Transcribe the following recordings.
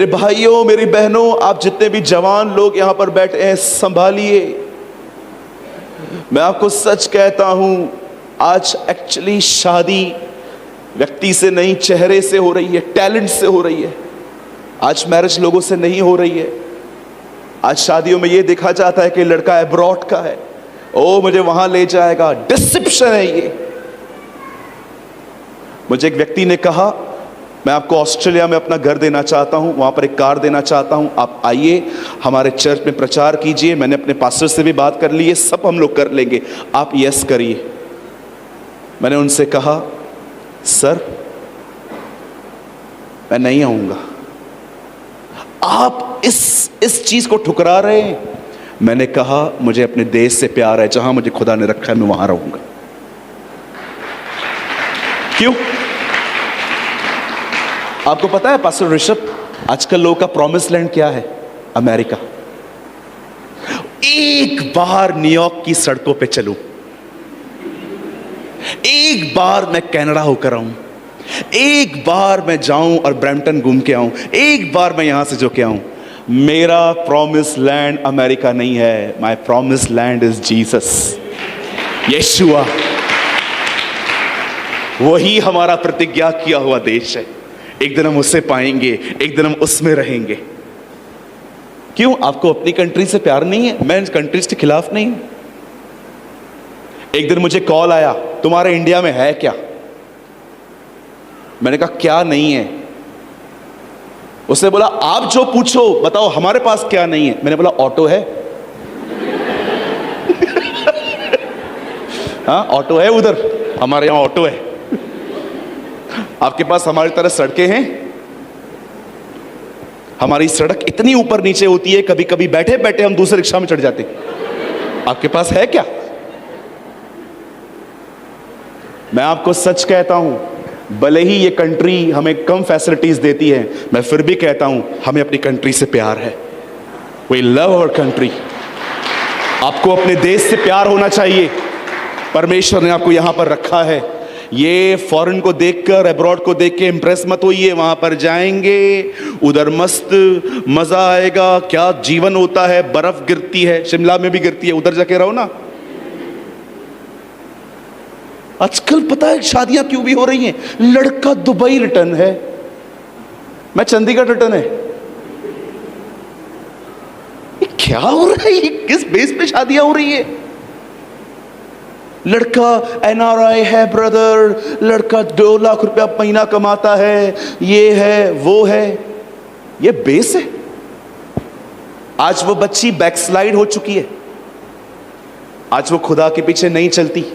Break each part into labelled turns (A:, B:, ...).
A: मेरे भाइयों, मेरी बहनों, आप जितने भी जवान लोग यहां पर बैठे हैं, संभालिए। मैं आपको सच कहता हूं, आज एक्चुअली शादी व्यक्ति से नहीं, चेहरे से हो रही है, टैलेंट से हो रही है। आज मैरिज लोगों से नहीं हो रही है। आज शादियों में यह देखा जाता है कि लड़का अब्रॉड का है, ओ मुझे वहां ले जाएगा। डिसेप्शन है ये। मुझे एक व्यक्ति ने कहा, मैं आपको ऑस्ट्रेलिया में अपना घर देना चाहता हूं, वहां पर एक कार देना चाहता हूं, आप आइए हमारे चर्च में प्रचार कीजिए। मैंने अपने पास्टर से भी बात कर ली है, सब हम लोग कर लेंगे, आप यस करिए। मैंने उनसे कहा, सर मैं नहीं आऊंगा, आप इस चीज को ठुकरा रहे हैं। मैंने कहा, मुझे अपने देश से प्यार है, जहां मुझे खुदा ने रखा है मैं वहां रहूंगा। क्यों? आपको पता है पास्टर ऋषभ, आजकल लोगों का प्रॉमिस लैंड क्या है? अमेरिका। एक बार न्यूयॉर्क की सड़कों पे चलूं, एक बार मैं कनाडा होकर आऊं, एक बार मैं जाऊं और ब्रैम्पटन घूम के आऊं, एक बार मैं यहां से जो के आऊं। मेरा प्रॉमिस लैंड अमेरिका नहीं है, my promise land is Jesus, Yeshua. वही हमारा प्रतिज्ञा किया हुआ देश है। एक दिन हम उसे पाएंगे, एक दिन हम उसमें रहेंगे। क्यों? आपको अपनी कंट्री से प्यार नहीं है? मैं इन कंट्रीज के खिलाफ नहीं हूं। एक दिन मुझे कॉल आया, तुम्हारे इंडिया में है क्या? मैंने कहा क्या नहीं है? उसने बोला आप जो पूछो बताओ, हमारे पास क्या नहीं है? मैंने बोला ऑटो है। हाँ ऑटो है उधर, हमारे यहां ऑटो है। आपके पास हमारी तरह सड़कें हैं? हमारी सड़क इतनी ऊपर नीचे होती है, कभी कभी बैठे बैठे हम दूसरे रिक्शा में चढ़ जाते। आपके पास है क्या? मैं आपको सच कहता हूं, भले ही ये कंट्री हमें कम फैसिलिटीज देती है, मैं फिर भी कहता हूं हमें अपनी कंट्री से प्यार है। We love our country. आपको अपने देश से प्यार होना चाहिए। परमेश्वर ने आपको यहां पर रखा है। ये फॉरेन को देखकर, अब्रॉड को देख के इंप्रेस मत होइए। वहां पर जाएंगे, उधर मस्त मजा आएगा। क्या जीवन होता है, बर्फ गिरती है, शिमला में भी गिरती है, उधर जाके रहो ना। आजकल पता है शादियां क्यों भी हो रही हैं? लड़का दुबई रिटर्न है, मैं चंडीगढ़ रिटर्न है। ये क्या हो रहा है? ये किस बेस पे शादियां हो रही है? लड़का एनआरआई है ब्रदर, लड़का 2 लाख रुपया महीना कमाता है, ये है वो है, ये बेस है। आज वो बच्ची बैकस्लाइड हो चुकी है, आज वो खुदा के पीछे नहीं चलती,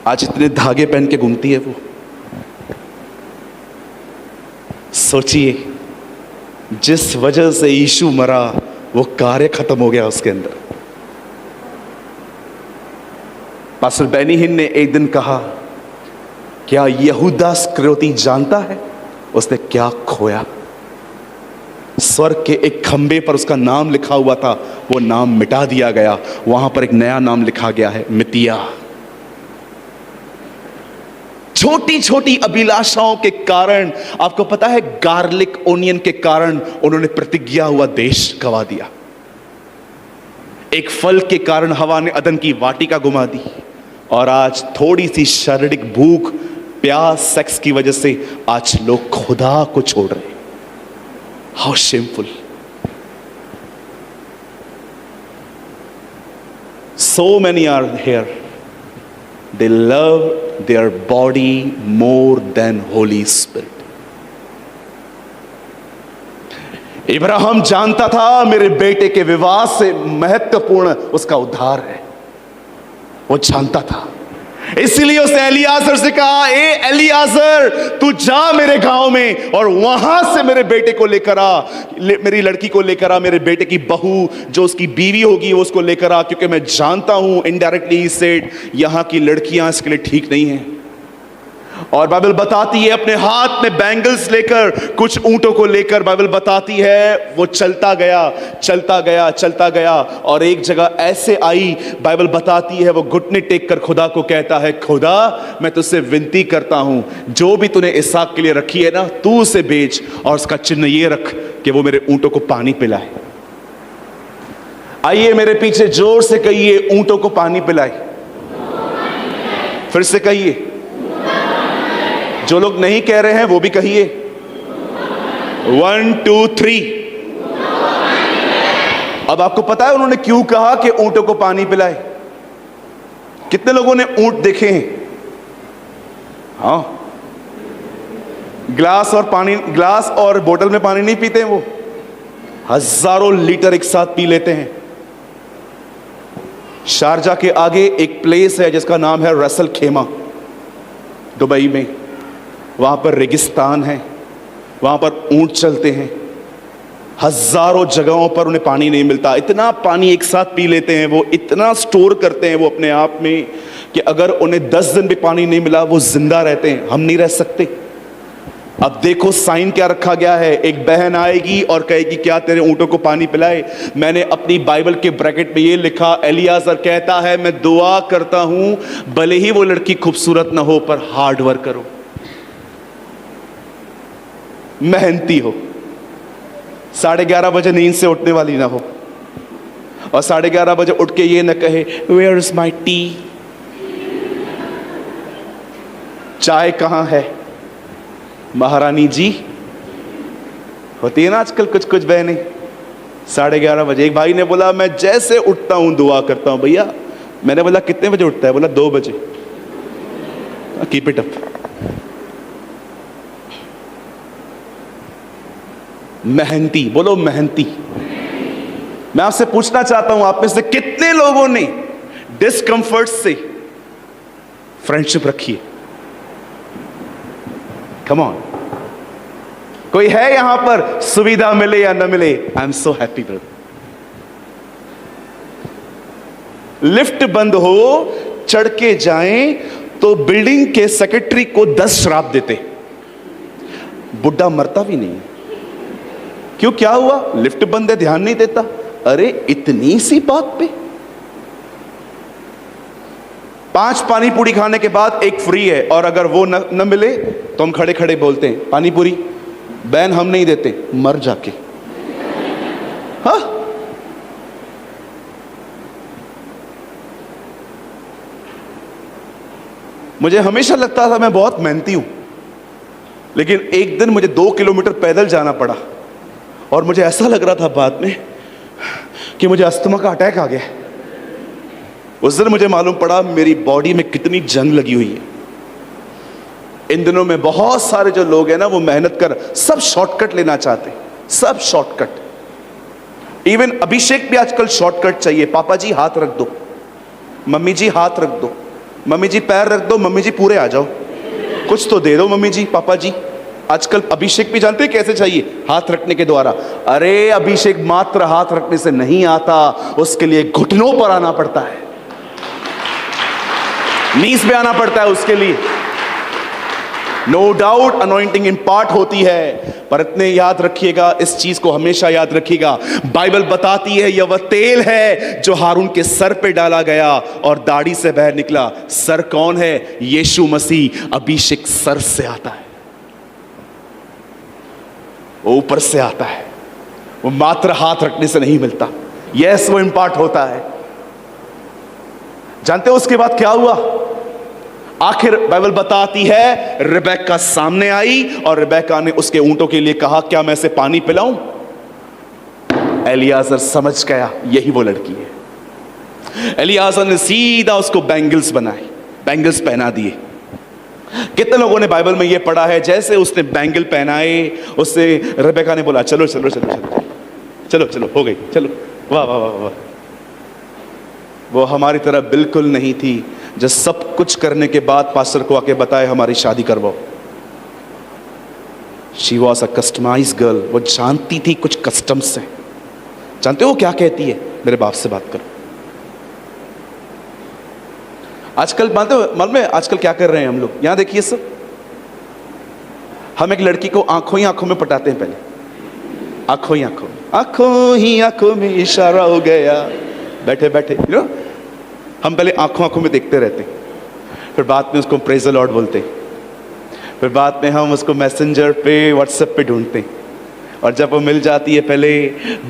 A: आज इतने धागे पहन के घूमती है वो। सोचिए, जिस वजह से यीशु मरा वो कार्य खत्म हो गया उसके अंदर। पास्टर बेनी हिन ने एक दिन कहा, क्या यहूदा इस्करियोती जानता है उसने क्या खोया? स्वर्ग के एक खंबे पर उसका नाम लिखा हुआ था, वो नाम मिटा दिया गया, वहां पर एक नया नाम लिखा गया है, मितिया। छोटी छोटी अभिलाषाओं के कारण, आपको पता है गार्लिक ओनियन के कारण उन्होंने प्रतिज्ञा हुआ देश गवा दिया। एक फल के कारण हवा ने अदन की वाटिका घुमा दी, और आज थोड़ी सी शारीरिक भूख, प्यास, सेक्स की वजह से आज लोग खुदा को छोड़ रहे हैं। How shameful. So many are here, they love their body more than Holy Spirit. Ibrahim जानता था मेरे बेटे के विवाह से महत्वपूर्ण उसका उद्धार है, वो जानता था। इसलिए उसने एलियाजर से कहा, ए एलियाजर तू जा मेरे गांव में और वहां से मेरे बेटे को लेकर आ, मेरी लड़की को लेकर आ, मेरे बेटे की बहू जो उसकी बीवी होगी वो उसको लेकर आ, क्योंकि मैं जानता हूं इनडायरेक्टली ही सेड यहां की लड़कियां इसके लिए ठीक नहीं हैं। और बाइबल बताती है अपने हाथ में बैंगल्स लेकर, कुछ ऊंटों को लेकर, बाइबल बताती है वो चलता गया चलता गया चलता गया, और एक जगह ऐसे आई, बाइबल बताती है वो घुटने टेक कर खुदा को कहता है, खुदा मैं तुझसे विनती करता हूं, जो भी तूने इसहाक के लिए रखी है ना, तू उसे भेज, और उसका चिन्ह ये रख कि वो मेरे ऊंटों को पानी पिलाए। आइए मेरे पीछे जोर से कहिए, ऊंटों को पानी पिलाए। फिर से कहिए, जो लोग नहीं कह रहे हैं वो भी कहिए। 1 2 3। अब आपको पता है उन्होंने क्यों कहा कि ऊंटों को पानी पिलाए? कितने लोगों ने ऊंट देखे हैं? हाँ, ग्लास और बोतल में पानी नहीं पीते हैं, वो हजारों लीटर एक साथ पी लेते हैं। शारजा के आगे एक प्लेस है जिसका नाम है रसल खेमा, दुबई में। वहां पर रेगिस्तान है, वहां पर ऊंट चलते हैं, हजारों जगहों पर उन्हें पानी नहीं मिलता, इतना पानी एक साथ पी लेते हैं, वो इतना स्टोर करते हैं वो अपने आप में कि अगर उन्हें 10 दिन भी पानी नहीं मिला वो जिंदा रहते हैं। हम नहीं रह सकते। अब देखो साइन क्या रखा गया है, एक बहन आएगी और कहेगी क्या तेरे ऊंटों को पानी पिलाए? मैंने अपनी बाइबल के ब्रैकेट में ये लिखा, एलियाजर कहता है मैं दुआ करता हूं भले ही वो लड़की खूबसूरत ना हो पर हार्ड वर्क करो, मेहनती हो, 11:30 बजे नींद से उठने वाली ना हो, और 11:30 बजे उठ के ये ना कहे वेयर इज माई टी, चाय कहां है महारानी जी। होती है ना आजकल कुछ कुछ बहनें, 11:30 बजे। एक भाई ने बोला मैं जैसे उठता हूं दुआ करता हूं। भैया मैंने बोला कितने बजे उठता है? बोला 2 बजे। Keep it up. मेहनती, बोलो मेहनती। मैं आपसे पूछना चाहता हूं, आप में से कितने लोगों ने डिस्कंफर्ट से फ्रेंडशिप रखी है? कम ऑन, कोई है यहां पर, सुविधा मिले या न मिले? I am so happy brother. Lift बंद हो, चढ़ के जाएं तो बिल्डिंग के सेक्रेटरी को 10 श्राप देते, बुढ़ा मरता भी नहीं। क्यों, क्या हुआ? लिफ्ट बंद है, ध्यान नहीं देता। अरे इतनी सी बात पे 5 पानी पूरी खाने के बाद एक फ्री है, और अगर वो न मिले तो हम खड़े खड़े बोलते हैं पानी पूरी बैन हम नहीं देते, मर जाके। हाँ, मुझे हमेशा लगता था मैं बहुत मेहनती हूं, लेकिन एक दिन मुझे 2 किलोमीटर पैदल जाना पड़ा और मुझे ऐसा लग रहा था बाद में कि मुझे अस्थमा का अटैक आ गया। उस दिन मुझे मालूम पड़ा मेरी बॉडी में कितनी जंग लगी हुई है। इन दिनों में बहुत सारे जो लोग हैं ना, वो मेहनत कर सब शॉर्टकट लेना चाहते, सब शॉर्टकट। इवन अभिषेक भी आजकल शॉर्टकट चाहिए। पापा जी हाथ रख दो, मम्मी जी हाथ रख दो, मम्मी जी पैर रख दो, मम्मी जी पूरे आ जाओ, कुछ तो दे दो मम्मी जी, पापा जी। आजकल अभिषेक भी जानते हैं कैसे चाहिए? हाथ रखने के द्वारा। अरे अभिषेक मात्र हाथ रखने से नहीं आता, उसके लिए घुटनों पर आना पड़ता है, नीज पे आना पड़ता है उसके लिए। नो डाउट अनॉइंटिंग इम्पार्ट होती है, पर इतने याद रखिएगा, इस चीज को हमेशा याद रखिएगा, बाइबल बताती है यह वह तेल है जो हारून के सर पे डाला गया और दाढ़ी से बाहर निकला। सर कौन है? यीशु मसीह। अभिषेक सर से आता है, वो ऊपर से आता है, वो मात्र हाथ रखने से नहीं मिलता। यस, वो इम्पार्ट होता है। जानते हो उसके बाद क्या हुआ? आखिर बाइबल बताती है रिबेका सामने आई और रिबेका ने उसके ऊंटों के लिए कहा क्या मैं इसे पानी पिलाऊं? एलियाजर समझ गया यही वो लड़की है। एलियाजर ने सीधा उसको बैंगल्स बनाए, बैंगल्स पहना दिए। कितने लोगों ने बाइबल में यह पढ़ा है, जैसे उसने बैंगल पहनाए उससे रिबेका ने बोला चलो चलो चलो चलो चलो चलो, हो गई, चलो। वाह वाह वाह वाह। वो हमारी तरह बिल्कुल नहीं थी जो सब कुछ करने के बाद पास्टर को आके बताए हमारी शादी करवाओ। She was a customized girl. वो जानती थी कुछ कस्टम्स हैं। जानते हो क्या कहती है? मेरे बाप से बात करो। आजकल मालूम है आजकल क्या कर रहे हैं हम लोग? यहां देखिए सब, हम एक लड़की को आंखों ही आंखों में पटाते हैं, पहले आंखों ही आंखों में इशारा हो गया, बैठे बैठे हम पहले आंखों आंखों में देखते रहते हैं, फिर बाद में उसको प्रेज द लॉर्ड बोलते हैं, फिर बाद में हम उसको मैसेंजर पे व्हाट्सएप पे ढूंढते हैं, और जब वो मिल जाती है पहले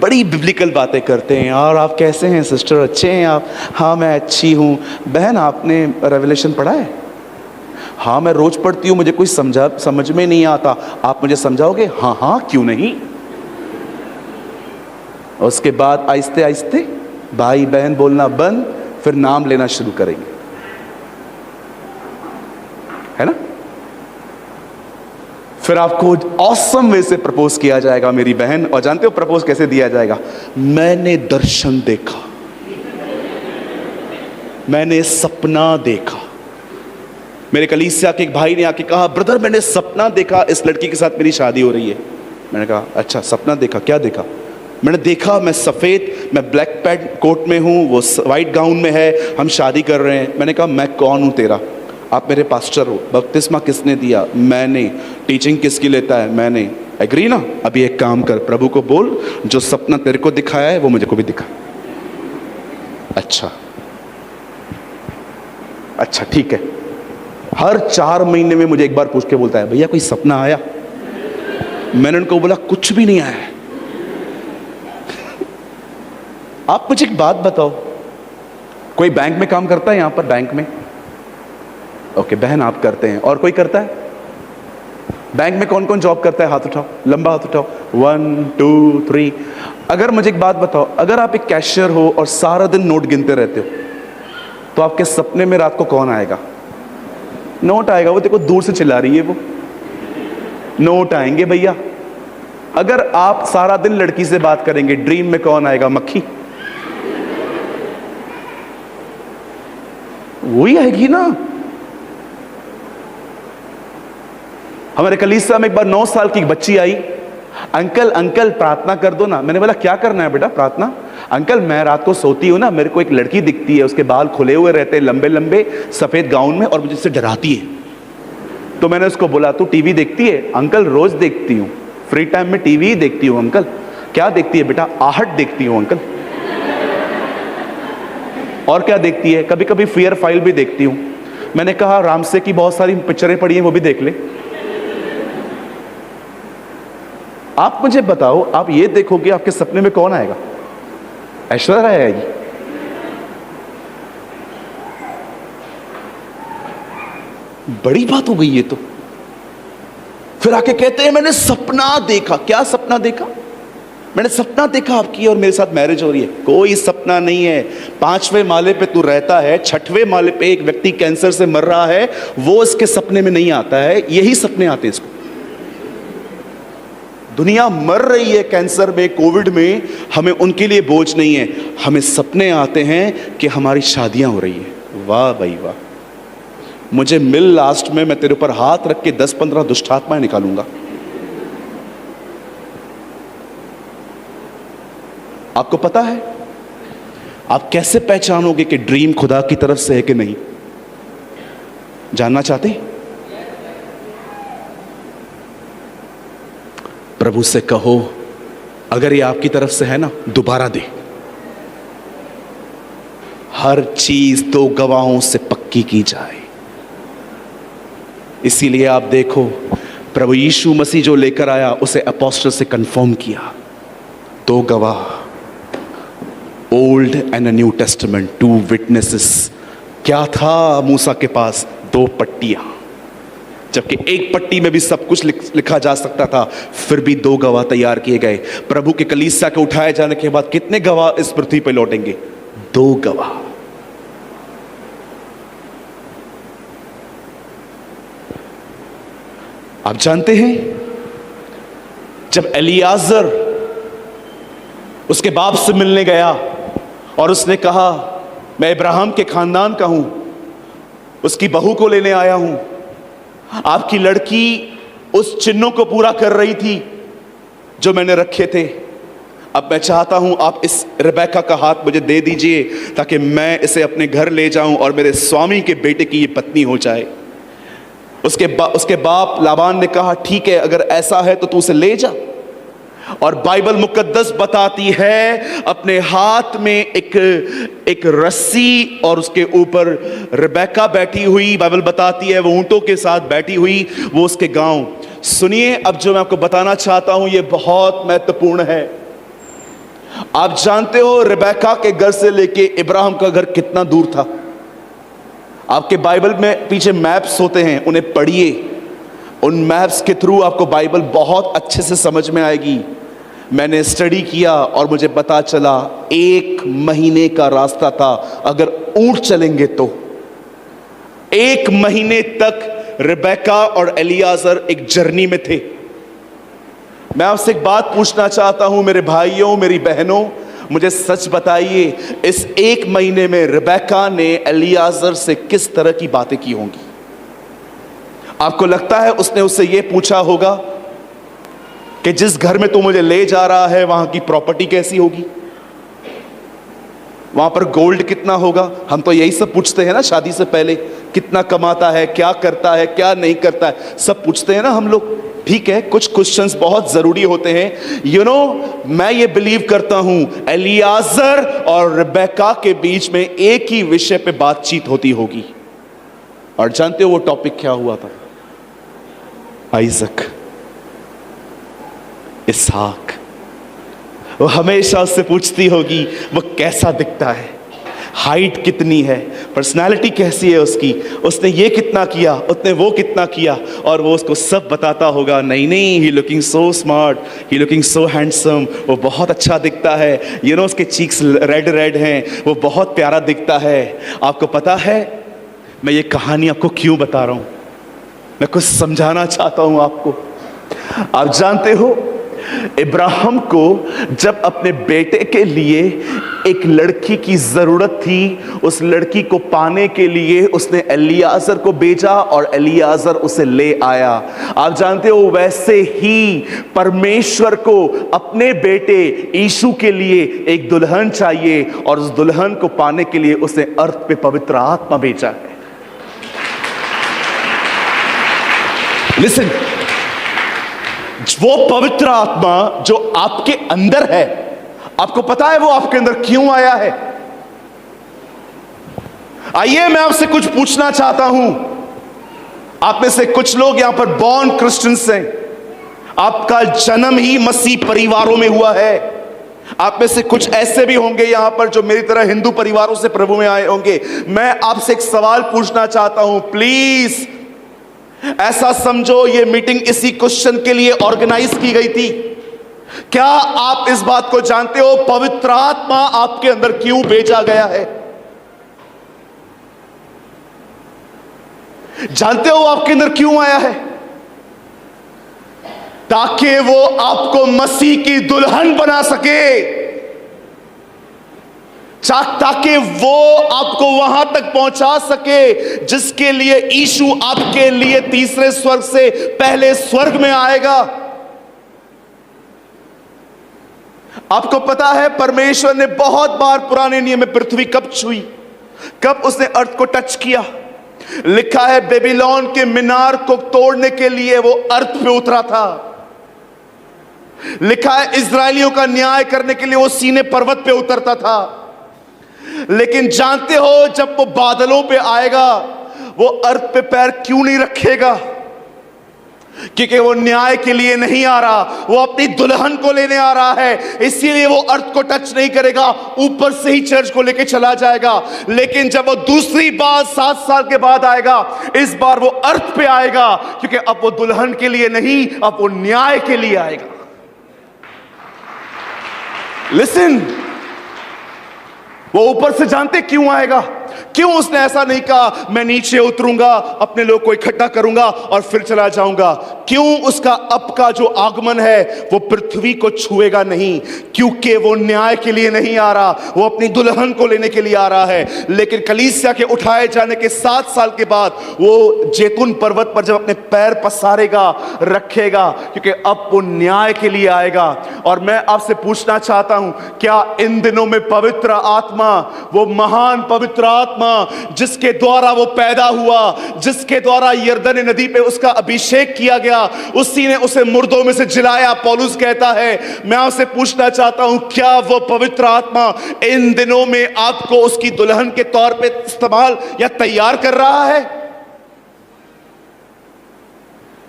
A: बड़ी बिब्लिकल बातें करते हैं। और आप कैसे हैं सिस्टर, अच्छे हैं आप? हाँ मैं अच्छी हूँ। बहन आपने रेवलेशन पढ़ा है? हाँ मैं रोज पढ़ती हूँ, मुझे कोई समझ में नहीं आता, आप मुझे समझाओगे? हाँ हाँ क्यों नहीं। उसके बाद आहिस्ते आहिस्ते भाई बहन बोलना बंद, फिर नाम लेना शुरू करेंगे, है ना? फिर आपको ऑसम वे से प्रपोज किया जाएगा मेरी बहन। और जानते हो प्रपोज कैसे दिया जाएगा? मैंने दर्शन देखा, मैंने सपना देखा। मेरे कलीसिया के एक भाई ने आके कहा, ब्रदर मैंने सपना देखा इस लड़की के साथ मेरी शादी हो रही है। मैंने कहा अच्छा सपना देखा, क्या देखा? मैंने देखा मैं सफ़ेद, मैं ब्लैक पैंट कोट में हूँ, वो वाइट गाउन में है, हम शादी कर रहे हैं। मैंने कहा मैं कौन हूँ तेरा? आप मेरे पास्टर हो। बपतिस्मा किसने दिया? मैंने। टीचिंग किसकी लेता है? मैंने। एग्री ना? अभी एक काम कर, प्रभु को बोल जो सपना तेरे को दिखाया है वो मुझे को भी दिखा। अच्छा अच्छा ठीक है। हर 4 महीने में मुझे एक बार पूछ के बोलता है, भैया कोई सपना आया? मैंने उनको बोला कुछ भी नहीं आया। आप मुझे एक बात बताओ, कोई बैंक में काम करता है यहां पर? बैंक में ओके बहन आप करते हैं, और कोई करता है? बैंक में कौन कौन जॉब करता है? हाथ उठाओ, लंबा हाथ उठाओ। 1 2 3। अगर मुझे एक बात बताओ, अगर आप एक कैशियर हो और सारा दिन नोट गिनते रहते हो, तो आपके सपने में रात को कौन आएगा? नोट आएगा। वो देखो दूर से चिल्ला रही है, वो नोट आएंगे भैया। अगर आप सारा दिन लड़की से बात करेंगे, ड्रीम में कौन आएगा? मक्खी। वही आएगी ना। हमारे कलीसिया में एक बार 9 साल की बच्ची आई, अंकल अंकल प्रार्थना कर दो ना। मैंने बोला क्या करना है बेटा? प्रार्थना। अंकल मैं रात को सोती हूँ ना, मेरे को एक लड़की दिखती है, उसके बाल खुले हुए रहते हैं, लंबे लंबे, सफेद गाउन में, और मुझे उससे डराती है। तो मैंने उसको बोला तू टीवी देखती है? अंकल रोज देखती हूँ, फ्री टाइम में टीवी ही देखती हूँ। अंकल क्या देखती है बेटा? आहट देखती हूँ अंकल। और क्या देखती है? कभी कभी फियर फाइल भी देखती हूँ। मैंने कहा रामसे की बहुत सारी पिक्चरें पड़ी हैं, वो भी देख ले। आप मुझे बताओ, आप ये देखोगे आपके सपने में कौन आएगा? ऐश्वर्या राय आएगी? बड़ी बात हो गई ये तो। फिर आके कहते हैं मैंने सपना देखा। क्या सपना देखा? मैंने सपना देखा आपकी और मेरे साथ मैरिज हो रही है। कोई सपना नहीं है। 5वें माले पे तू रहता है, 6वें माले पे एक व्यक्ति कैंसर से मर रहा है, वो इसके सपने में नहीं आता है। यही सपने आते हैं इसको। दुनिया मर रही है कैंसर में, कोविड में, हमें उनके लिए बोझ नहीं है। हमें सपने आते हैं कि हमारी शादियां हो रही है। वाह भाई वाह, मुझे मिल लास्ट में, मैं तेरे ऊपर हाथ रख के 10-15 दुष्ट आत्माएं निकालूंगा। आपको पता है आप कैसे पहचानोगे कि ड्रीम खुदा की तरफ से है कि नहीं? जानना चाहते हैं? प्रभु से कहो अगर ये आपकी तरफ से है ना, दोबारा दे। हर चीज 2 गवाहों से पक्की की जाए। इसीलिए आप देखो प्रभु यीशु मसीह जो लेकर आया उसे अपोस्टल से कंफर्म किया। 2 गवाह, old and a new testament, 2 witnesses. क्या था मूसा के पास? 2 पट्टियां, जबकि एक पट्टी में भी सब कुछ लिखा जा सकता था। फिर भी 2 गवाह तैयार किए गए। प्रभु के कलीसिया के उठाए जाने के बाद कितने गवाह इस पृथ्वी पर लौटेंगे? 2 गवाह। आप जानते हैं जब एलियाजर उसके बाप से मिलने गया और उसने कहा मैं इब्राहिम के खानदान का हूं, उसकी बहू को लेने आया हूं, आपकी लड़की उस चिन्हों को पूरा कर रही थी जो मैंने रखे थे, अब मैं चाहता हूं आप इस रेबेका का हाथ मुझे दे दीजिए ताकि मैं इसे अपने घर ले जाऊं और मेरे स्वामी के बेटे की ये पत्नी हो जाए। उसके बाप लाबान ने कहा, ठीक है, अगर ऐसा है तो तू उसे ले जा। और बाइबल मुकद्दस बताती है अपने हाथ में एक रस्सी और उसके ऊपर रिबेका बैठी हुई, बाइबल बताती है वो ऊंटों के साथ बैठी हुई, वो उसके गांव। सुनिए, अब जो मैं आपको बताना चाहता हूं ये बहुत महत्वपूर्ण है। आप जानते हो रिबेका के घर से लेके इब्राहिम का घर कितना दूर था? आपके बाइबल में पीछे मैप्स होते हैं, उन्हें पढ़िए। उन मैप्स के थ्रू आपको बाइबल बहुत अच्छे से समझ में आएगी। मैंने स्टडी किया और मुझे पता चला 1 महीने का रास्ता था अगर ऊंट चलेंगे तो। 1 महीने तक रिबेका और एलियाजर एक जर्नी में थे। मैं आपसे एक बात पूछना चाहता हूं मेरे भाइयों, मेरी बहनों, मुझे सच बताइए, इस 1 महीने में रिबेका ने एलियाजर से किस तरह की बातें की होंगी? आपको लगता है उसने उससे यह पूछा होगा कि जिस घर में तू मुझे ले जा रहा है वहां की प्रॉपर्टी कैसी होगी, वहां पर गोल्ड कितना होगा? हम तो यही सब पूछते हैं ना शादी से पहले, कितना कमाता है, क्या करता है, क्या नहीं करता है, सब पूछते हैं ना हम लोग। ठीक है, कुछ क्वेश्चंस बहुत जरूरी होते हैं। मैं ये बिलीव करता हूं एलियाजर और रिबेका के बीच में एक ही विषय पे बातचीत होती होगी। और जानते हो वो टॉपिक क्या हुआ था? आइजक, इसहाक। वो हमेशा उससे पूछती होगी वो कैसा दिखता है, हाइट कितनी है, पर्सनालिटी कैसी है उसकी, उसने ये कितना किया, उसने वो कितना किया, और वो उसको सब बताता होगा। नहीं नहीं, ही लुकिंग सो स्मार्ट, ही लुकिंग सो हैंडसम, वो बहुत अच्छा दिखता है, उसके चीक्स रेड रेड हैं, वो बहुत प्यारा दिखता है। आपको पता है मैं ये कहानी आपको क्यों बता रहा हूं? मैं कुछ समझाना चाहता हूं आपको। आप जानते हो इब्राहिम को जब अपने बेटे के लिए एक लड़की की जरूरत थी, उस लड़की को पाने के लिए उसने एलियाजर को भेजा और एलियाजर उसे ले आया। आप जानते हो वैसे ही परमेश्वर को अपने बेटे यीशु के लिए एक दुल्हन चाहिए, और उस दुल्हन को पाने के लिए उसने अर्थ पे पवित्र आत्मा भेजा। लिसन, वो पवित्र आत्मा जो आपके अंदर है, आपको पता है वो आपके अंदर क्यों आया है? आइए मैं आपसे कुछ पूछना चाहता हूं। आप में से कुछ लोग यहां पर बॉर्न क्रिश्चियंस हैं, आपका जन्म ही मसीह परिवारों में हुआ है। आप में से कुछ ऐसे भी होंगे यहां पर जो मेरी तरह हिंदू परिवारों से प्रभु में आए होंगे। मैं आपसे एक सवाल पूछना चाहता हूं, प्लीज ऐसा समझो ये मीटिंग इसी क्वेश्चन के लिए ऑर्गेनाइज की गई थी। क्या आप इस बात को जानते हो पवित्र आत्मा आपके अंदर क्यों भेजा गया है? जानते हो आपके अंदर क्यों आया है? ताकि वो आपको मसीह की दुल्हन बना सके, ताकि वो आपको वहां तक पहुंचा सके जिसके लिए यीशु आपके लिए तीसरे स्वर्ग से पहले स्वर्ग में आएगा। आपको पता है परमेश्वर ने बहुत बार पुराने नियम में पृथ्वी कब छुई, कब उसने अर्थ को टच किया? लिखा है बेबीलोन के मीनार को तोड़ने के लिए वो अर्थ पे उतरा था। लिखा है इजरायलियों का न्याय करने के लिए वो सीने पर्वत पे उतरता था। लेकिन जानते हो जब वो बादलों पे आएगा वो अर्थ पे पैर क्यों नहीं रखेगा? क्योंकि वो न्याय के लिए नहीं आ रहा, वो अपनी दुल्हन को लेने आ रहा है। इसीलिए वो अर्थ को टच नहीं करेगा, ऊपर से ही चर्च को लेके चला जाएगा। लेकिन जब वो दूसरी बार 7 साल के बाद आएगा, इस बार वो अर्थ पे आएगा, क्योंकि अब वो दुल्हन के लिए नहीं, अब वो न्याय के लिए आएगा। लिसन, वो ऊपर से जानते क्यों आएगा? क्यों उसने ऐसा नहीं कहा मैं नीचे उतरूंगा, अपने लोग को इकट्ठा करूंगा और फिर चला जाऊंगा? क्यों उसका अब का जो आगमन है वो पृथ्वी को छुएगा नहीं? क्योंकि वो न्याय के लिए नहीं आ रहा, वो अपनी दुल्हन को लेने के लिए आ रहा है। लेकिन कलीसिया के उठाए जाने के 7 साल के बाद वो जैतून पर्वत पर जब अपने पैर पसारेगा, रखेगा, क्योंकि अब वो न्याय के लिए आएगा। और मैं आपसे पूछना चाहता हूं, क्या इन दिनों में पवित्र आत्मा, वो महान पवित्र आत्मा जिसके द्वारा वो पैदा हुआ, जिसके द्वारा यरदन नदी पे उसका अभिषेक किया गया, उसी ने उसे मुर्दों में से जिलाया, पौलुस कहता है। मैं आपसे पूछना चाहता हूं, क्या वो पवित्र आत्मा इन दिनों में आपको उसकी दुल्हन के तौर पे इस्तेमाल या तैयार कर रहा है?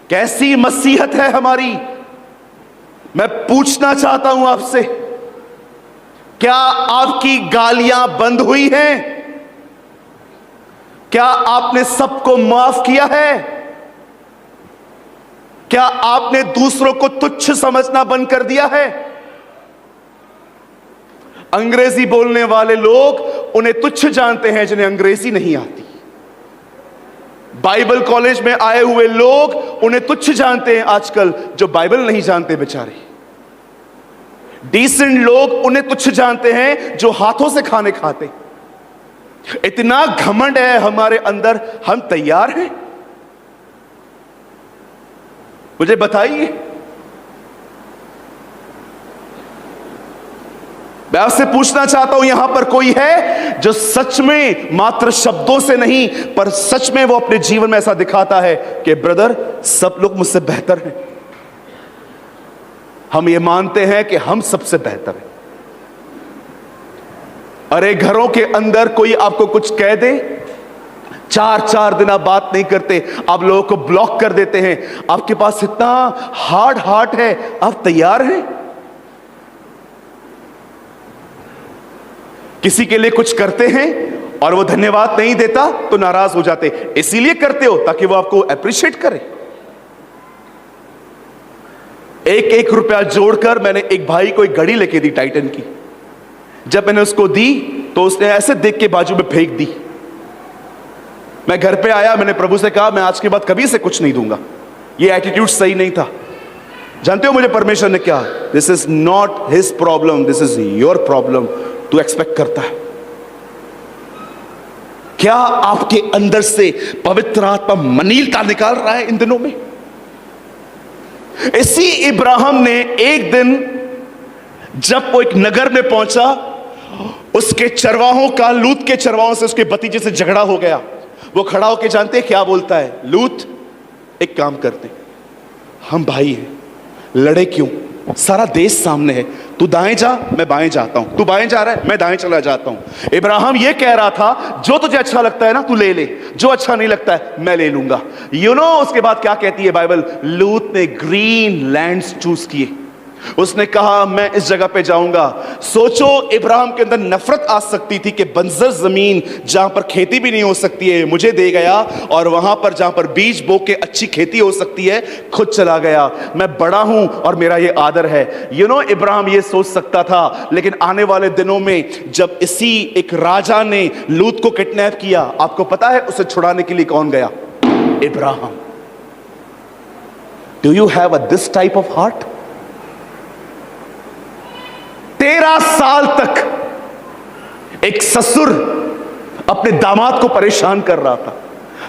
A: कैसी मसीहत है हमारी? मैं पूछना चाहता हूं आपसे, क्या आपकी गालियां बंद हुई हैं? क्या आपने सबको माफ किया है? क्या आपने दूसरों को तुच्छ समझना बंद कर दिया है? अंग्रेजी बोलने वाले लोग उन्हें तुच्छ जानते हैं जिन्हें अंग्रेजी नहीं आती। बाइबल कॉलेज में आए हुए लोग उन्हें तुच्छ जानते हैं आजकल, जो बाइबल नहीं जानते बेचारे। डिसेंट लोग उन्हें तुच्छ जानते हैं जो हाथों से खाने खाते। इतना घमंड है हमारे अंदर, हम तैयार हैं? मुझे बताइए। मैं आपसे पूछना चाहता हूं, यहां पर कोई है जो सच में मात्र शब्दों से नहीं, पर सच में वो अपने जीवन में ऐसा दिखाता है कि ब्रदर, सब लोग मुझसे बेहतर हैं। हम ये मानते हैं कि हम सबसे बेहतर हैं। अरे घरों के अंदर कोई आपको कुछ कह दे, 4 दिन आप बात नहीं करते, आप लोगों को ब्लॉक कर देते हैं। आपके पास इतना हार्ड हार्ट है, आप तैयार हैं? किसी के लिए कुछ करते हैं और वो धन्यवाद नहीं देता तो नाराज हो जाते। इसीलिए करते हो ताकि वो आपको अप्रिशिएट करे। 1 रुपया जोड़कर मैंने एक भाई को एक घड़ी लेके दी टाइटन की। जब मैंने उसको दी तो उसने ऐसे देख के बाजू में फेंक दी। मैं घर पे आया, मैंने प्रभु से कहा, मैं आज के बाद कभी से कुछ नहीं दूंगा। ये एटीट्यूड सही नहीं था। जानते हो मुझे परमेश्वर ने क्या, this is not his problem, this is your problem. तू एक्सपेक्ट करता है। क्या आपके अंदर से पवित्र आत्मा मनीलता निकाल रहा है इन दिनों में? इसी इब्राहिम ने एक दिन जब वो एक नगर में पहुंचा, उसके चरवाहों का, लूत के चरवाहों से उसके भतीजे से झगड़ा हो गया। वो खड़ा होकर जानते हैं क्या बोलता है? लूत, एक काम करते, हम भाई हैं, लड़े क्यों? सारा देश सामने है। तू दाएं जा, मैं बाएं जाता हूं। तू बाएं जा रहा है, मैं दाएं चला जाता हूं। इब्राहिम ये कह रहा था, जो तुझे अच्छा लगता है ना तू ले ले, जो अच्छा नहीं लगता है मैं ले लूंगा। उसके बाद क्या कहती है बाइबल? लूत ने ग्रीन लैंड्स चूज किए। उसने कहा मैं इस जगह पे जाऊंगा। सोचो, इब्राहिम के अंदर नफरत आ सकती थी कि बंजर जमीन जहां पर खेती भी नहीं हो सकती है मुझे दे गया, और वहां पर जहां पर बीज बो के अच्छी खेती हो सकती है खुद चला गया। मैं बड़ा हूं और मेरा ये आदर है। इब्राहिम ये सोच सकता था, लेकिन आने वाले दिनों में जब इसी एक राजा ने लूत को किडनैप किया, आपको पता है उसे छुड़ाने के लिए कौन गया? Ibrahim. Do you have this type of heart? 13 साल तक एक ससुर अपने दामाद को परेशान कर रहा था।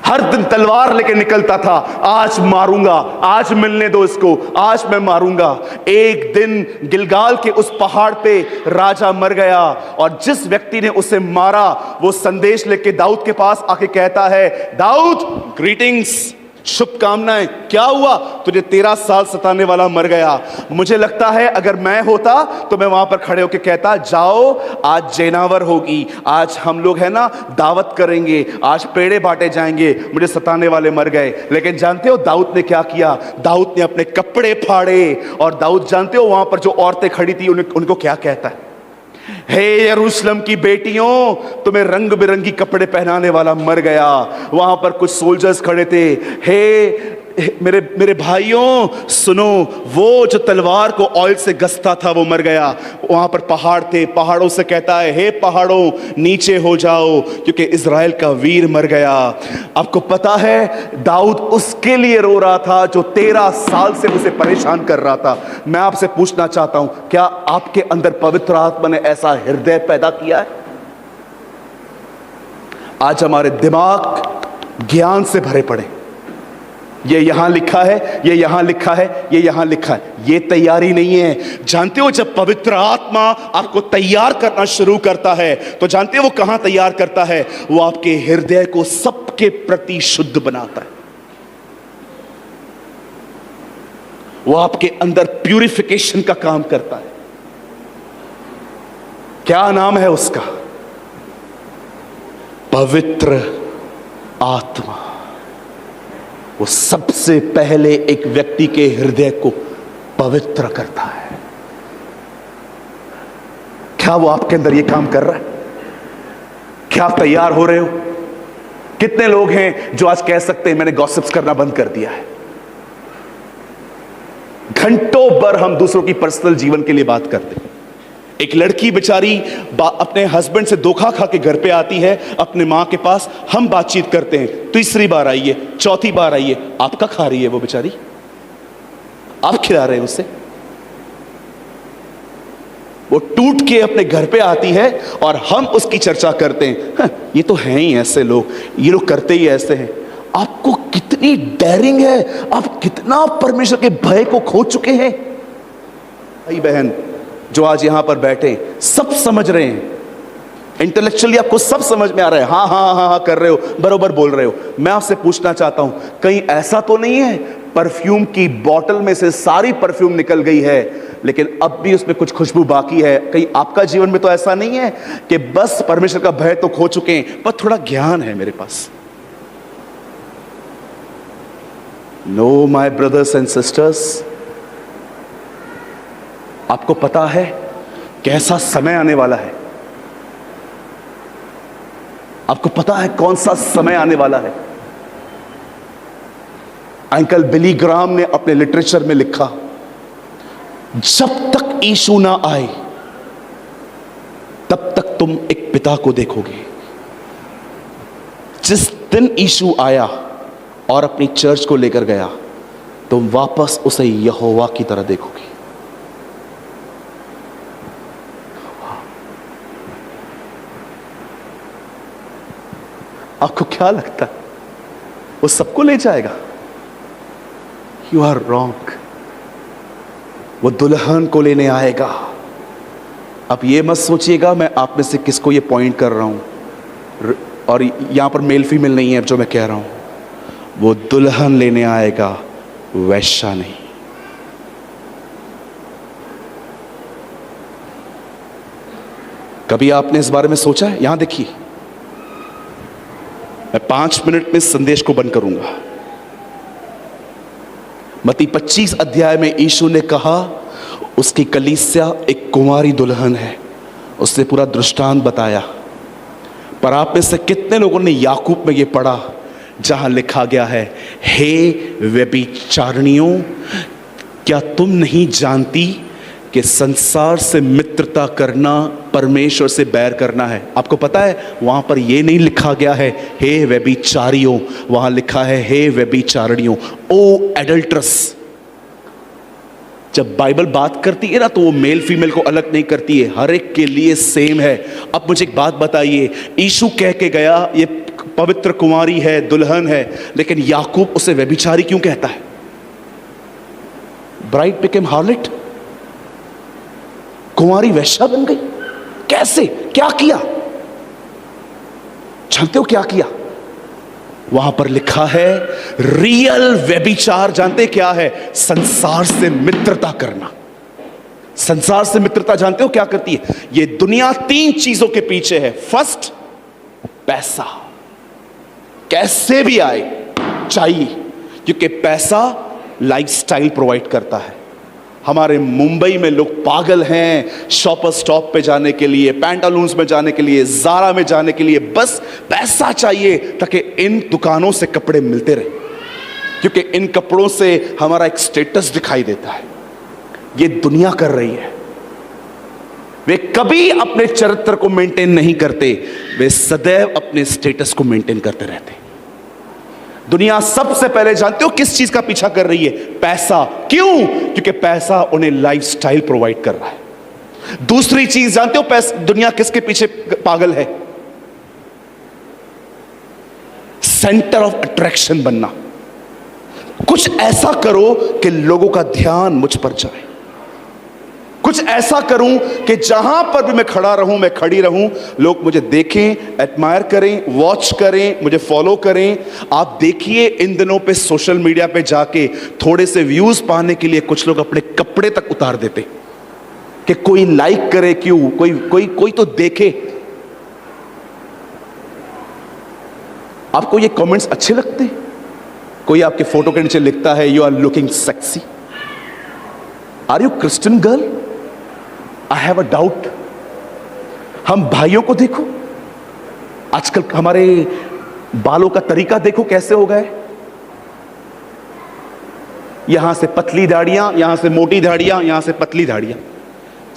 A: हर दिन तलवार लेके निकलता था, आज मारूंगा, आज मिलने दो इसको, आज मैं मारूंगा। एक दिन गिलगाल के उस पहाड़ पे राजा मर गया, और जिस व्यक्ति ने उसे मारा वो संदेश लेके दाऊद के पास आके कहता है, दाऊद ग्रीटिंग्स, शुभकामनाएं, क्या हुआ? तुझे 13 साल सताने वाला मर गया। मुझे लगता है अगर मैं होता तो मैं वहां पर खड़े होकर कहता, जाओ आज जेनावर होगी, आज हम लोग है ना दावत करेंगे, आज पेड़े बांटे जाएंगे, मुझे सताने वाले मर गए। लेकिन जानते हो दाऊद ने क्या किया? दाऊद ने अपने कपड़े फाड़े, और दाऊद जानते हो वहां पर जो औरतें खड़ी थी उनको क्या कहता है? हे यरूशलेम की बेटियों, तुम्हें रंग बिरंगी कपड़े पहनाने वाला मर गया। वहां पर कुछ सोल्जर्स खड़े थे। हे मेरे भाइयों सुनो, वो जो तलवार को ऑयल से गसता था वो मर गया। वहां पर पहाड़ थे, पहाड़ों से कहता है, हे पहाड़ों नीचे हो जाओ, क्योंकि इज़राइल का वीर मर गया। आपको पता है दाऊद उसके लिए रो रहा था जो 13 साल से उसे परेशान कर रहा था। मैं आपसे पूछना चाहता हूं, क्या आपके अंदर पवित्र आत्मा ने ऐसा हृदय पैदा किया है? आज हमारे दिमाग ज्ञान से भरे पड़े, ये यहां लिखा है, ये यहां लिखा है, ये यहां लिखा है। ये तैयारी नहीं है। जानते हो जब पवित्र आत्मा आपको तैयार करना शुरू करता है तो जानते हो वो कहां तैयार करता है? वो आपके हृदय को सबके प्रति शुद्ध बनाता है। वो आपके अंदर प्यूरिफिकेशन का काम करता है। क्या नाम है उसका? पवित्र आत्मा। वो सबसे पहले एक व्यक्ति के हृदय को पवित्र करता है। क्या वो आपके अंदर ये काम कर रहा है? क्या आप तैयार हो रहे हो? कितने लोग हैं जो आज कह सकते हैं मैंने गॉसिप्स करना बंद कर दिया है? घंटों भर हम दूसरों की पर्सनल जीवन के लिए बात करते हैं। एक लड़की बेचारी अपने हस्बैंड से धोखा खा के घर पे आती है अपने मां के पास, हम बातचीत करते हैं, तीसरी बार आई है, चौथी बार आई है, आपका खा रही है वो बेचारी, आप खिला रहे हैं उसे। वो टूट के अपने घर पे आती है और हम उसकी चर्चा करते हैं, ये तो हैं ही ऐसे लोग, ये लोग करते ही ऐसे हैं। आपको कितनी डेयरिंग है, आप कितना परमेश्वर के भय को खो चुके हैं। भाई बहन जो आज यहां पर बैठे सब समझ रहे हैं, इंटेलेक्चुअली आपको सब समझ में आ रहा है, हाँ हाँ हाँ हाँ कर रहे हो, बरोबर बोल रहे हो। मैं आपसे पूछना चाहता हूं, कहीं ऐसा तो नहीं है परफ्यूम की बोतल में से सारी परफ्यूम निकल गई है लेकिन अब भी उसमें कुछ खुशबू बाकी है? कहीं आपका जीवन में तो ऐसा नहीं है कि बस परमेश्वर का भय तो खो चुके हैं पर थोड़ा ज्ञान है मेरे पास? No my brothers and sisters, आपको पता है कैसा समय आने वाला है? आपको पता है कौन सा समय आने वाला है? अंकल बिली ग्राम ने अपने लिटरेचर में लिखा, जब तक यीशु ना आए तब तक तुम एक पिता को देखोगे। जिस दिन यीशु आया और अपनी चर्च को लेकर गया तुम वापस उसे यहोवा की तरह देखोगे। आपको क्या लगता है वो सबको ले जाएगा? You are wrong. वो दुल्हन को लेने आएगा। अब ये मत सोचिएगा मैं आप में से किसको ये पॉइंट कर रहा हूं और यहां पर मेल फीमेल नहीं है जो मैं कह रहा हूं। वो दुल्हन लेने आएगा, वैश्या नहीं। कभी आपने इस बारे में सोचा है? यहां देखिए, मैं 5 मिनट में संदेश को बंद करूंगा। मत्ती 25 अध्याय में यीशु ने कहा उसकी कलीसिया एक कुंवारी दुल्हन है। उसने पूरा दृष्टांत बताया। पर आप में से कितने लोगों ने याकूब में ये पढ़ा जहां लिखा गया है, हे व्यभिचारिणियों, क्या तुम नहीं जानती कि संसार से मित्रता करना परमेश्वर से बैर करना है? आपको पता है वहां पर यह नहीं लिखा गया है हे व्यभिचारियों, वहां लिखा है हे व्यभिचारिणियों, ओ एडल्ट्रस। जब बाइबल बात करती है ना तो वो मेल फीमेल को अलग नहीं करती है, हर एक के लिए सेम है। अब मुझे एक बात बताइए, यीशु कह के गया ये पवित्र कुंवारी है, दुल्हन है, लेकिन याकूब उसे व्यभिचारी क्यों कहता है? ब्राइड बिकेम हार्लट, कुंवारी वैश्या बन गई। कैसे? क्या किया? जानते हो क्या किया? वहां पर लिखा है रियल व्यभिचार जानते क्या है? संसार से मित्रता करना। संसार से मित्रता जानते हो क्या करती है? ये दुनिया 3 चीजों के पीछे है। फर्स्ट, पैसा, कैसे भी आए चाहिए, क्योंकि पैसा लाइफस्टाइल प्रोवाइड करता है। हमारे मुंबई में लोग पागल हैं शॉपर स्टॉप पे जाने के लिए, पैंटालून्स में जाने के लिए, ज़ारा में जाने के लिए। बस पैसा चाहिए ताकि इन दुकानों से कपड़े मिलते रहे, क्योंकि इन कपड़ों से हमारा एक स्टेटस दिखाई देता है। ये दुनिया कर रही है। वे कभी अपने चरित्र को मेंटेन नहीं करते, वे सदैव अपने स्टेटस को मेंटेन करते रहते। दुनिया सबसे पहले जानते हो किस चीज का पीछा कर रही है? पैसा। क्यों? क्योंकि पैसा उन्हें लाइफस्टाइल प्रोवाइड कर रहा है। दूसरी चीज जानते हो पैसा दुनिया किसके पीछे पागल है? सेंटर ऑफ अट्रैक्शन बनना। कुछ ऐसा करो कि लोगों का ध्यान मुझ पर जाए। कुछ ऐसा करूं कि जहां पर भी मैं खड़ा रहूं, मैं खड़ी रहूं, लोग मुझे देखें, एडमायर करें, वॉच करें, मुझे फॉलो करें। आप देखिए इन दिनों पे सोशल मीडिया पे जाके थोड़े से व्यूज पाने के लिए कुछ लोग अपने कपड़े तक उतार देते कि कोई लाइक करे, क्यों, कोई कोई कोई तो देखे। आपको ये कमेंट्स अच्छे लगते हैं? कोई आपके फोटो के नीचे लिखता है you are looking sexy, are you Christian girl? I have a doubt. हम भाइयों को देखो, आजकल हमारे बालों का तरीका देखो कैसे हो गए। यहां से पतली दाढ़ियां, यहां से मोटी दाढ़ियां, यहां से पतली दाढ़ियां,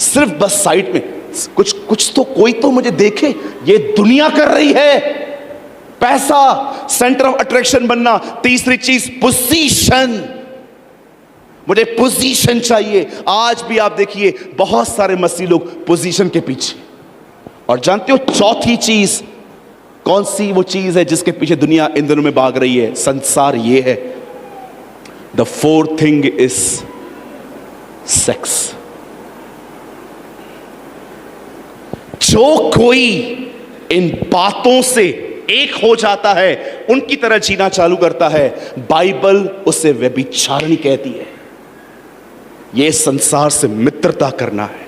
A: सिर्फ बस साइड में। कुछ तो कोई तो मुझे देखे। ये दुनिया कर रही है। पैसा, सेंटर ऑफ अट्रैक्शन बनना। तीसरी चीज पोजीशन। मुझे पोजीशन चाहिए। आज भी आप देखिए बहुत सारे मसीह लोग पोजीशन के पीछे। और जानते हो चौथी चीज कौन सी वो चीज है जिसके पीछे दुनिया इन दिनों में भाग रही है? संसार ये है। The fourth thing is sex. जो कोई इन बातों से एक हो जाता है, उनकी तरह जीना चालू करता है, बाइबल उसे व्यभिचारिणी कहती है। यह संसार से मित्रता करना है।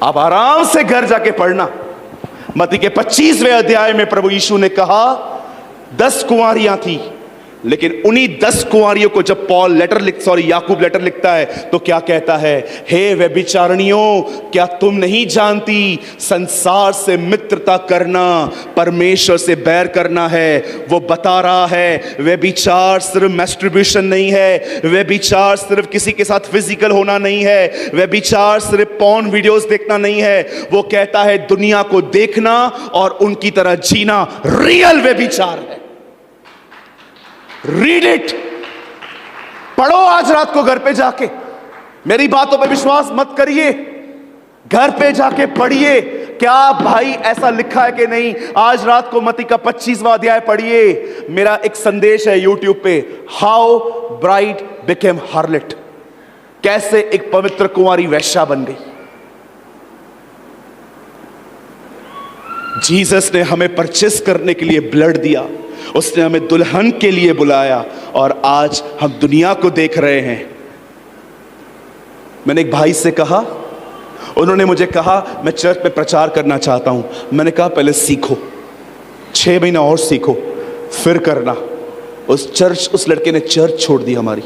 A: आप आराम से घर जाके पढ़ना। मत्ती के 25वें अध्याय में प्रभु यीशु ने कहा 10 कुंवारियां थी, लेकिन उन्हीं 10 कुंवारियों को जब याकूब लेटर लिखता है तो क्या कहता है? हे व्यभिचारिणियों, क्या तुम नहीं जानती संसार से मित्रता करना परमेश्वर से बैर करना है? वो बता रहा है व्यभिचार सिर्फ मैस्टरब्यूशन नहीं है, व्यभिचार सिर्फ किसी के साथ फिजिकल होना नहीं है, व्यभिचार सिर्फ पॉर्न वीडियोस देखना नहीं है। वो कहता है दुनिया को देखना और उनकी तरह जीना रियल व्यभिचार है। रीड इट, पढ़ो आज रात को घर पे जाके। मेरी बातों पे विश्वास मत करिए, घर पे जाके पढ़िए। क्या भाई ऐसा लिखा है कि नहीं? आज रात को मत्ती का 25वां अध्याय पढ़िए। मेरा एक संदेश है यूट्यूब पे, हाउ ब्राइड बिकेम हार्लट, कैसे एक पवित्र कुंवारी वैश्या बन गई। जीसस ने हमें परचेस करने के लिए ब्लड दिया, उसने हमें दुल्हन के लिए बुलाया, और आज हम दुनिया को देख रहे हैं। मैंने एक भाई से कहा, उन्होंने मुझे कहा मैं चर्च में प्रचार करना चाहता हूं। मैंने कहा पहले सीखो, 6 महीना और सीखो फिर करना। उस लड़के ने चर्च छोड़ दी हमारी।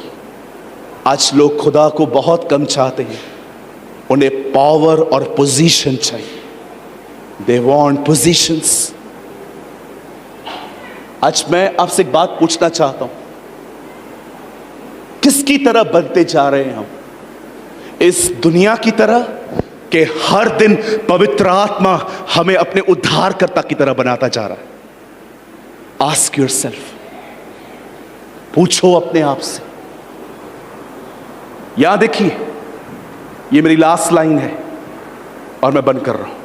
A: आज लोग खुदा को बहुत कम चाहते हैं, उन्हें पावर और पोजीशन चाहिए। They want positions. आज मैं आपसे एक बात पूछना चाहता हूं, किसकी तरह बनते जा रहे हैं हम? इस दुनिया की तरह कि हर दिन पवित्र आत्मा हमें अपने उद्धारकर्ता की तरह बनाता जा रहा है? आस्क योरसेल्फ, पूछो अपने आप से। यहां देखिए, ये मेरी लास्ट लाइन है और मैं बंद कर रहा हूं।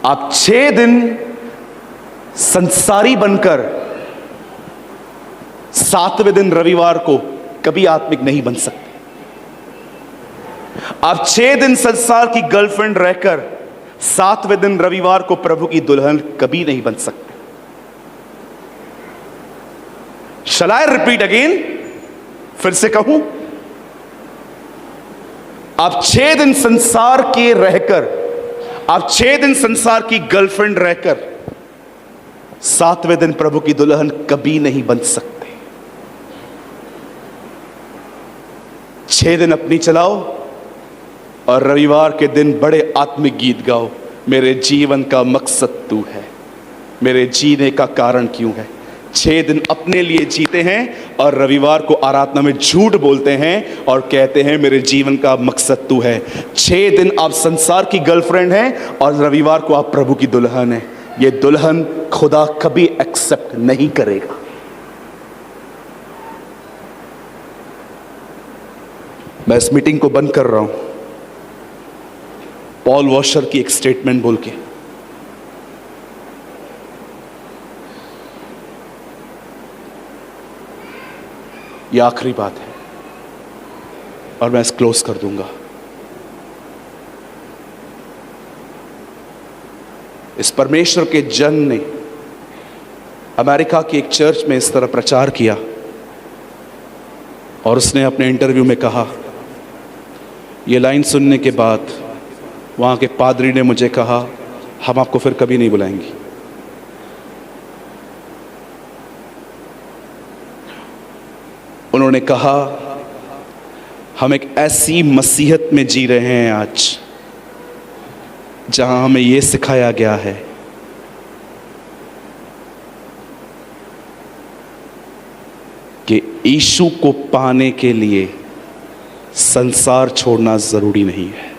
A: आप 6 दिन संसारी बनकर 7वें दिन रविवार को कभी आत्मिक नहीं बन सकते। आप 6 दिन संसार की गर्लफ्रेंड रहकर 7वें दिन रविवार को प्रभु की दुल्हन कभी नहीं बन सकते। Shall I repeat again? फिर से कहूं, आप 6 दिन संसार के रहकर, आप 6 दिन संसार की गर्लफ्रेंड रहकर 7वें दिन प्रभु की दुल्हन कभी नहीं बन सकते। 6 दिन अपनी चलाओ और रविवार के दिन बड़े आत्मिक गीत गाओ। मेरे जीवन का मकसद तू है, मेरे जीने का कारण क्यों है। 6 दिन अपने लिए जीते हैं और रविवार को आराधना में झूठ बोलते हैं और कहते हैं मेरे जीवन का मकसद तू है। 6 दिन आप संसार की गर्लफ्रेंड हैं और रविवार को आप प्रभु की दुल्हन हैं। ये दुल्हन खुदा कभी एक्सेप्ट नहीं करेगा। मैं इस मीटिंग को बंद कर रहा हूं पॉल वॉशर की एक स्टेटमेंट बोल के। ये आखिरी बात है और मैं इस क्लोज कर दूंगा। इस परमेश्वर के जन ने अमेरिका की एक चर्च में इस तरह प्रचार किया और उसने अपने इंटरव्यू में कहा, ये लाइन सुनने के बाद वहाँ के पादरी ने मुझे कहा, हम आपको फिर कभी नहीं बुलाएंगे। उन्होंने कहा, हम एक ऐसी मसीहत में जी रहे हैं आज जहां हमें यह सिखाया गया है कि यीशु को पाने के लिए संसार छोड़ना जरूरी नहीं है।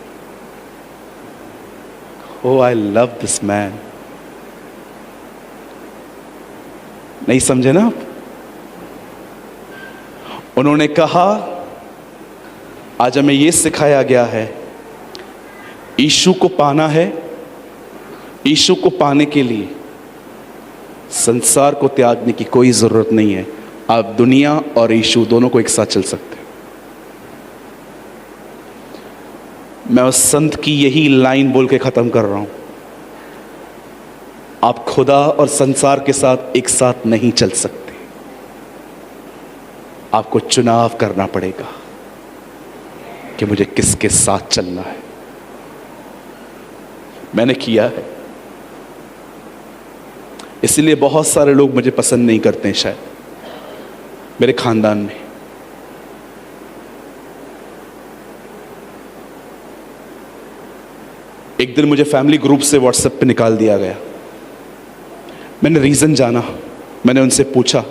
A: Oh, I love this man। नहीं समझे ना आप? उन्होंने कहा, आज हमें यह सिखाया गया है, यीशु को पाना है, यीशु को पाने के लिए संसार को त्यागने की कोई जरूरत नहीं है। आप दुनिया और यीशु दोनों को एक साथ चल सकते हैं। मैं उस संत की यही लाइन बोल के खत्म कर रहा हूं, आप खुदा और संसार के साथ एक साथ नहीं चल सकते। आपको चुनाव करना पड़ेगा कि मुझे किसके साथ चलना है। मैंने किया है, इसलिए बहुत सारे लोग मुझे पसंद नहीं करते हैं शायद मेरे खानदान में। एक दिन मुझे फैमिली ग्रुप से व्हाट्सएप पे निकाल दिया गया। मैंने रीजन जाना, मैंने उनसे पूछा,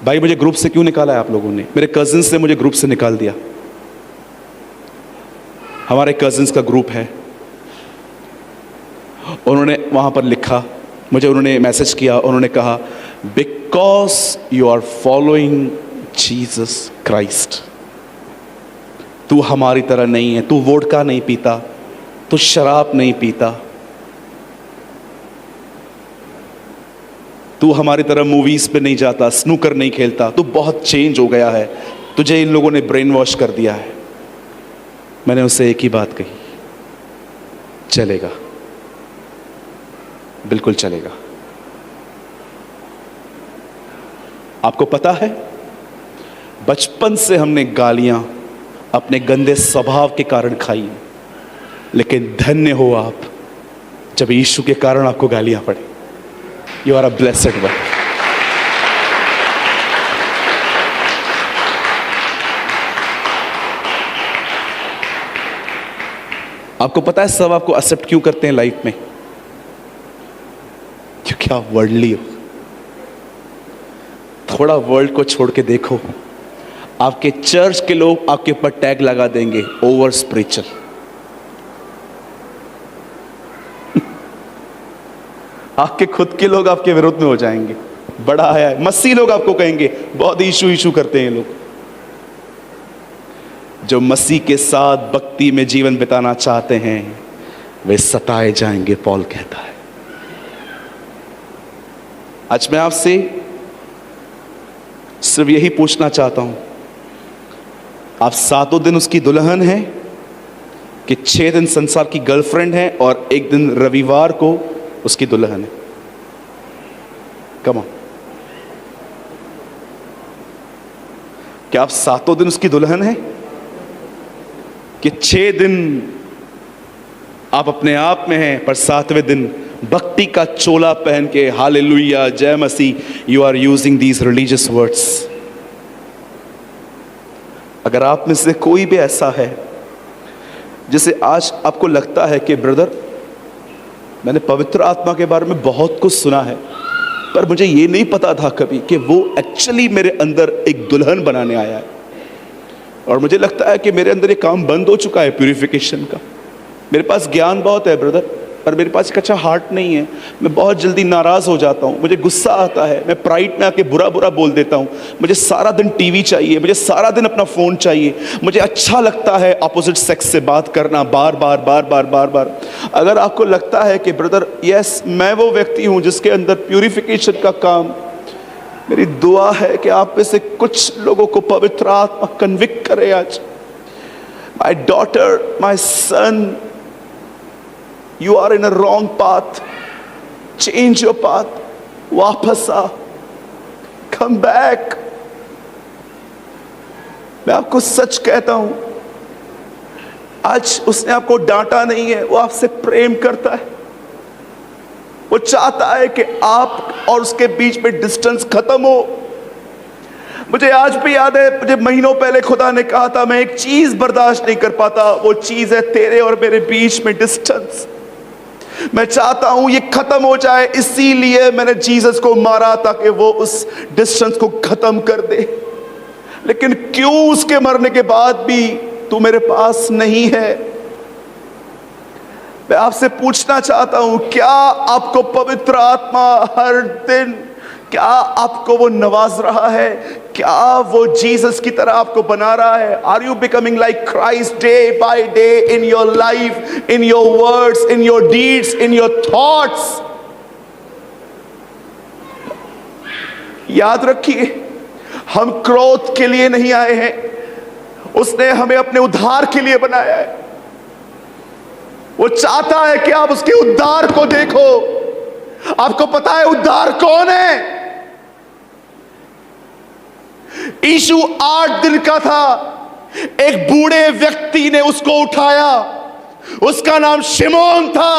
A: भाई मुझे ग्रुप से क्यों निकाला है आप लोगों ने? मेरे कजिन्स ने मुझे ग्रुप से निकाल दिया। हमारे कजिन्स का ग्रुप है, उन्होंने वहां पर लिखा, मुझे उन्होंने मैसेज किया, उन्होंने कहा, because you are following Jesus Christ, तू हमारी तरह नहीं है, तू वोडका नहीं पीता, तू शराब नहीं पीता, तू हमारी तरह मूवीज पे नहीं जाता, स्नूकर नहीं खेलता, तू बहुत चेंज हो गया है, तुझे इन लोगों ने ब्रेन वॉश कर दिया है। मैंने उससे एक ही बात कही, चलेगा, बिल्कुल चलेगा। आपको पता है, बचपन से हमने गालियां अपने गंदे स्वभाव के कारण खाई, लेकिन धन्य हो आप जब यीशु के कारण आपको गालियां पड़े। You are a blessed one. आपको पता है सब आपको एक्सेप्ट क्यों करते हैं लाइफ में? क्योंकि आप वर्ल्डली हो। थोड़ा वर्ल्ड को छोड़ के देखो, आपके चर्च के लोग आपके ऊपर टैग लगा देंगे, ओवर स्पिरिचुअल। आपके खुद के लोग आपके विरोध में हो जाएंगे, बड़ा आया है। मसीह लोग आपको कहेंगे बहुत ईशू ईशू करते हैं लोग। जो मसीह के साथ भक्ति में जीवन बिताना चाहते हैं वे सताए जाएंगे, पॉल कहता है। आज मैं आपसे सिर्फ यही पूछना चाहता हूं, आप 7 दिन उसकी दुल्हन हैं कि 6 दिन संसार की गर्लफ्रेंड है और 1 दिन रविवार को उसकी दुल्हन है? कम ऑन, क्या आप 7 दिन उसकी दुल्हन है कि 6 दिन आप अपने आप में हैं पर 7वें दिन भक्ति का चोला पहन के हालेलुया जय मसीह you are using these religious words? अगर आप में से कोई भी ऐसा है जिसे आज आपको लगता है कि ब्रदर मैंने पवित्र आत्मा के बारे में बहुत कुछ सुना है पर मुझे ये नहीं पता था कभी कि वो एक्चुअली मेरे अंदर एक दुल्हन बनाने आया है, और मुझे लगता है कि मेरे अंदर ये काम बंद हो चुका है प्यूरिफिकेशन का। मेरे पास ज्ञान बहुत है ब्रदर पर मेरे पास एक अच्छा हार्ट नहीं है। मैं बहुत जल्दी नाराज हो जाता हूँ, मुझे गुस्सा आता है, मैं प्राइड में आके बुरा बुरा बोल देता हूँ। मुझे सारा दिन टीवी चाहिए, मुझे सारा दिन अपना फोन चाहिए, मुझे अच्छा लगता है अपोजिट सेक्स से बात करना बार बार बार बार बार बार। अगर आपको लगता है कि ब्रदर यस मैं वो व्यक्ति हूँ जिसके अंदर प्यूरिफिकेशन का काम मेरी दुआ है कि आप में से कुछ लोगों को पवित्र आत्मा कन्विक्ट करे आज। My daughter, my son, you are in a wrong path, change your path, वापस आ, कम बैक। मैं आपको सच कहता हूं, आज उसने आपको डांटा नहीं है, वो आपसे प्रेम करता है। वो चाहता है कि आप और उसके बीच में डिस्टेंस खत्म हो। मुझे आज भी याद है, मुझे महीनों पहले खुदा ने कहा था, मैं एक चीज बर्दाश्त नहीं कर पाता, वो चीज है तेरे और मेरे बीच में डिस्टेंस। मैं चाहता हूं ये खत्म हो जाए, इसीलिए मैंने जीसस को मारा ताकि वो उस डिस्टेंस को खत्म कर दे। लेकिन क्यों उसके मरने के बाद भी तू मेरे पास नहीं है? मैं आपसे पूछना चाहता हूं, क्या आपको पवित्र आत्मा हर दिन, क्या आपको वो नवाज रहा है? क्या वो जीसस की तरह आपको बना रहा है? Are you becoming like Christ day by day in your life, in your words, in your deeds, in your thoughts? याद रखिए, हम क्रोध के लिए नहीं आए हैं, उसने हमें अपने उद्धार के लिए बनाया है। वो चाहता है कि आप उसके उद्धार को देखो। आपको पता है उद्धार कौन है? यीशु 8 दिन का था, एक बूढ़े व्यक्ति ने उसको उठाया, उसका नाम शिमोन था।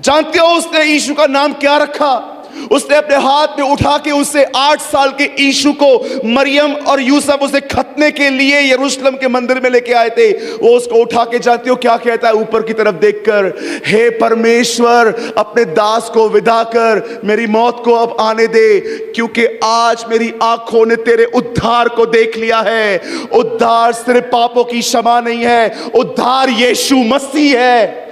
A: जानते हो उसने यीशु का नाम क्या रखा? उसने अपने हाथ में उठा के उससे 8 साल के यीशु को मरियम और यूसुफ उसे खतने के लिए यरूशलेम के मंदिर में लेके आए थे। वो उसको उठा के, जानते हो क्या कहता है ऊपर की तरफ देखकर? हे परमेश्वर, अपने दास को विदा कर, मेरी मौत को अब आने दे, क्योंकि आज मेरी आंखों ने तेरे उद्धार को देख लिया है। उद्धार सिर्फ पापों की क्षमा नहीं है, उद्धार यीशु मसीह है।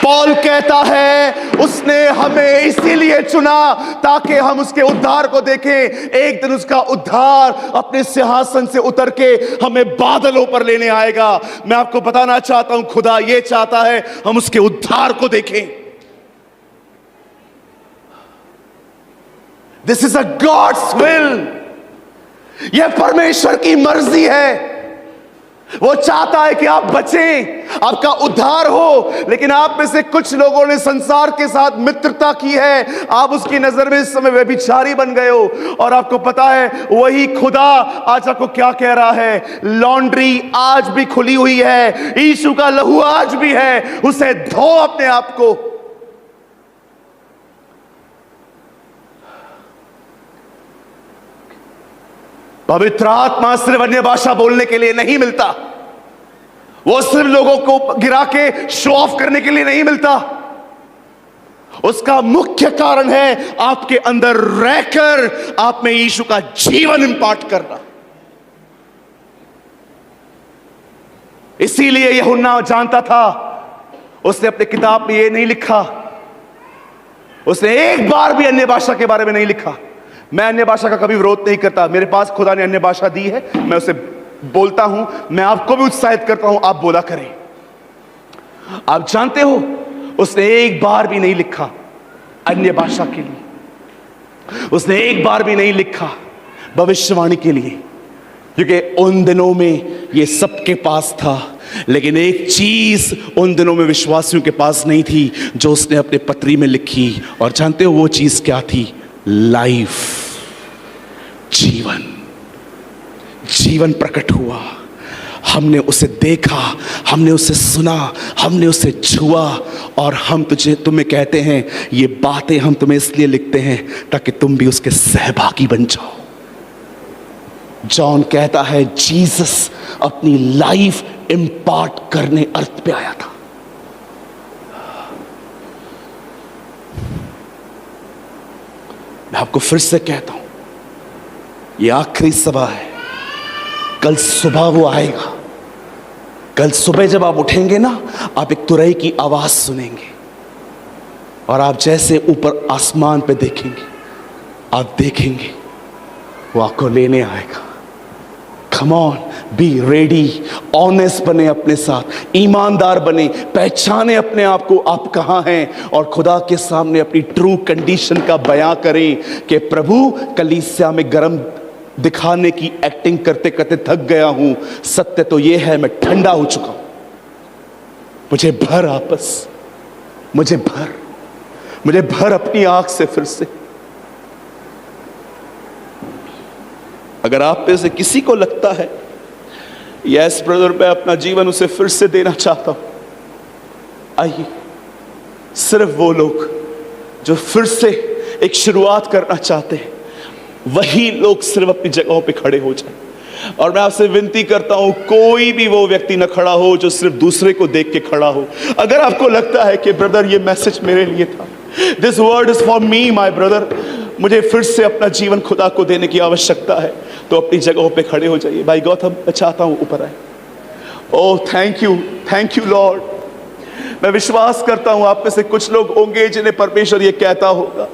A: पौल कहता है उसने हमें इसीलिए चुना ताकि हम उसके उद्धार को देखें। एक दिन उसका उद्धार अपने सिंहासन से उतर के हमें बादलों पर लेने आएगा। मैं आपको बताना चाहता हूं, खुदा ये चाहता है हम उसके उद्धार को देखें। This is a God's will, यह परमेश्वर की मर्जी है। वो चाहता है कि आप बचें, आपका उद्धार हो। लेकिन आप में से कुछ लोगों ने संसार के साथ मित्रता की है, आप उसकी नजर में इस समय व्यभिचारी बन गए हो। और आपको पता है वही खुदा आज आपको क्या कह रहा है? लॉन्ड्री आज भी खुली हुई है, यीशु का लहू आज भी है, उसे धो अपने आप को। पवित्र आत्मा सिर्फ अन्य भाषा बोलने के लिए नहीं मिलता, वो सिर्फ लोगों को गिरा के शो ऑफ करने के लिए नहीं मिलता। उसका मुख्य कारण है आपके अंदर रहकर आप में यीशु का जीवन इंपार्ट करना। इसीलिए यूहन्ना जानता था, उसने अपने किताब में यह नहीं लिखा, उसने एक बार भी अन्य भाषा के बारे में नहीं लिखा। मैं अन्य भाषा का कभी विरोध नहीं करता, मेरे पास खुदा ने अन्य भाषा दी है, मैं उसे बोलता हूं। मैं आपको भी उत्साहित करता हूं, आप बोला करें। आप जानते हो उसने एक बार भी नहीं लिखा अन्य भाषा के लिए, उसने एक बार भी नहीं लिखा भविष्यवाणी के लिए, क्योंकि उन दिनों में ये सबके पास था। लेकिन एक चीज उन दिनों में विश्वासियों के पास नहीं थी जो उसने अपने पत्री में लिखी। और जानते हो वो चीज क्या थी? लाइफ, जीवन। जीवन प्रकट हुआ, हमने उसे देखा, हमने उसे सुना, हमने उसे छुआ। और हम तुम्हें कहते हैं ये बातें हम तुम्हें इसलिए लिखते हैं ताकि तुम भी उसके सहभागी बन जाओ। जॉन कहता है जीसस अपनी लाइफ इंपार्ट करने अर्थ पे आया था। मैं आपको फिर से कहता हूं, ये आखिरी सभा है। कल सुबह वो आएगा। कल सुबह जब आप उठेंगे ना, आप एक तुरई की आवाज सुनेंगे और आप जैसे ऊपर आसमान पे देखेंगे, आप देखेंगे वो आपको लेने आएगा। Come on, be ready, honest बने अपने साथ, ईमानदार बने, पहचाने अपने आप को आप कहां हैं और खुदा के सामने अपनी ट्रू कंडीशन का बयां करें कि प्रभु कलीसिया में गरम दिखाने की एक्टिंग करते करते थक गया हूं, सत्य तो यह है मैं ठंडा हो चुका हूं, मुझे भर आपस, मुझे भर अपनी आंख से फिर से। अगर आप में से किसी को लगता है यस ब्रदर मैं अपना जीवन उसे फिर से देना चाहता हूं, आइए, सिर्फ वो लोग जो फिर से एक शुरुआत करना चाहते हैं वही लोग सिर्फ अपनी जगहों पे खड़े हो जाए। और मैं आपसे विनती करता हूं कोई भी वो व्यक्ति न खड़ा हो जो सिर्फ दूसरे को देख के खड़ा हो। अगर आपको लगता है कि ब्रदर ये मैसेज मेरे लिए था, this word is for me my brother, मुझे फिर से अपना जीवन खुदा को देने की आवश्यकता है, तो अपनी जगहों पे खड़े हो जाइए। भाई गौतम मैं चाहता हूं ऊपर आए। Oh thank you Lord. मैं विश्वास करता हूं आप में से कुछ लोग होंगे जिन्हें परमेश्वर ये कहता होगा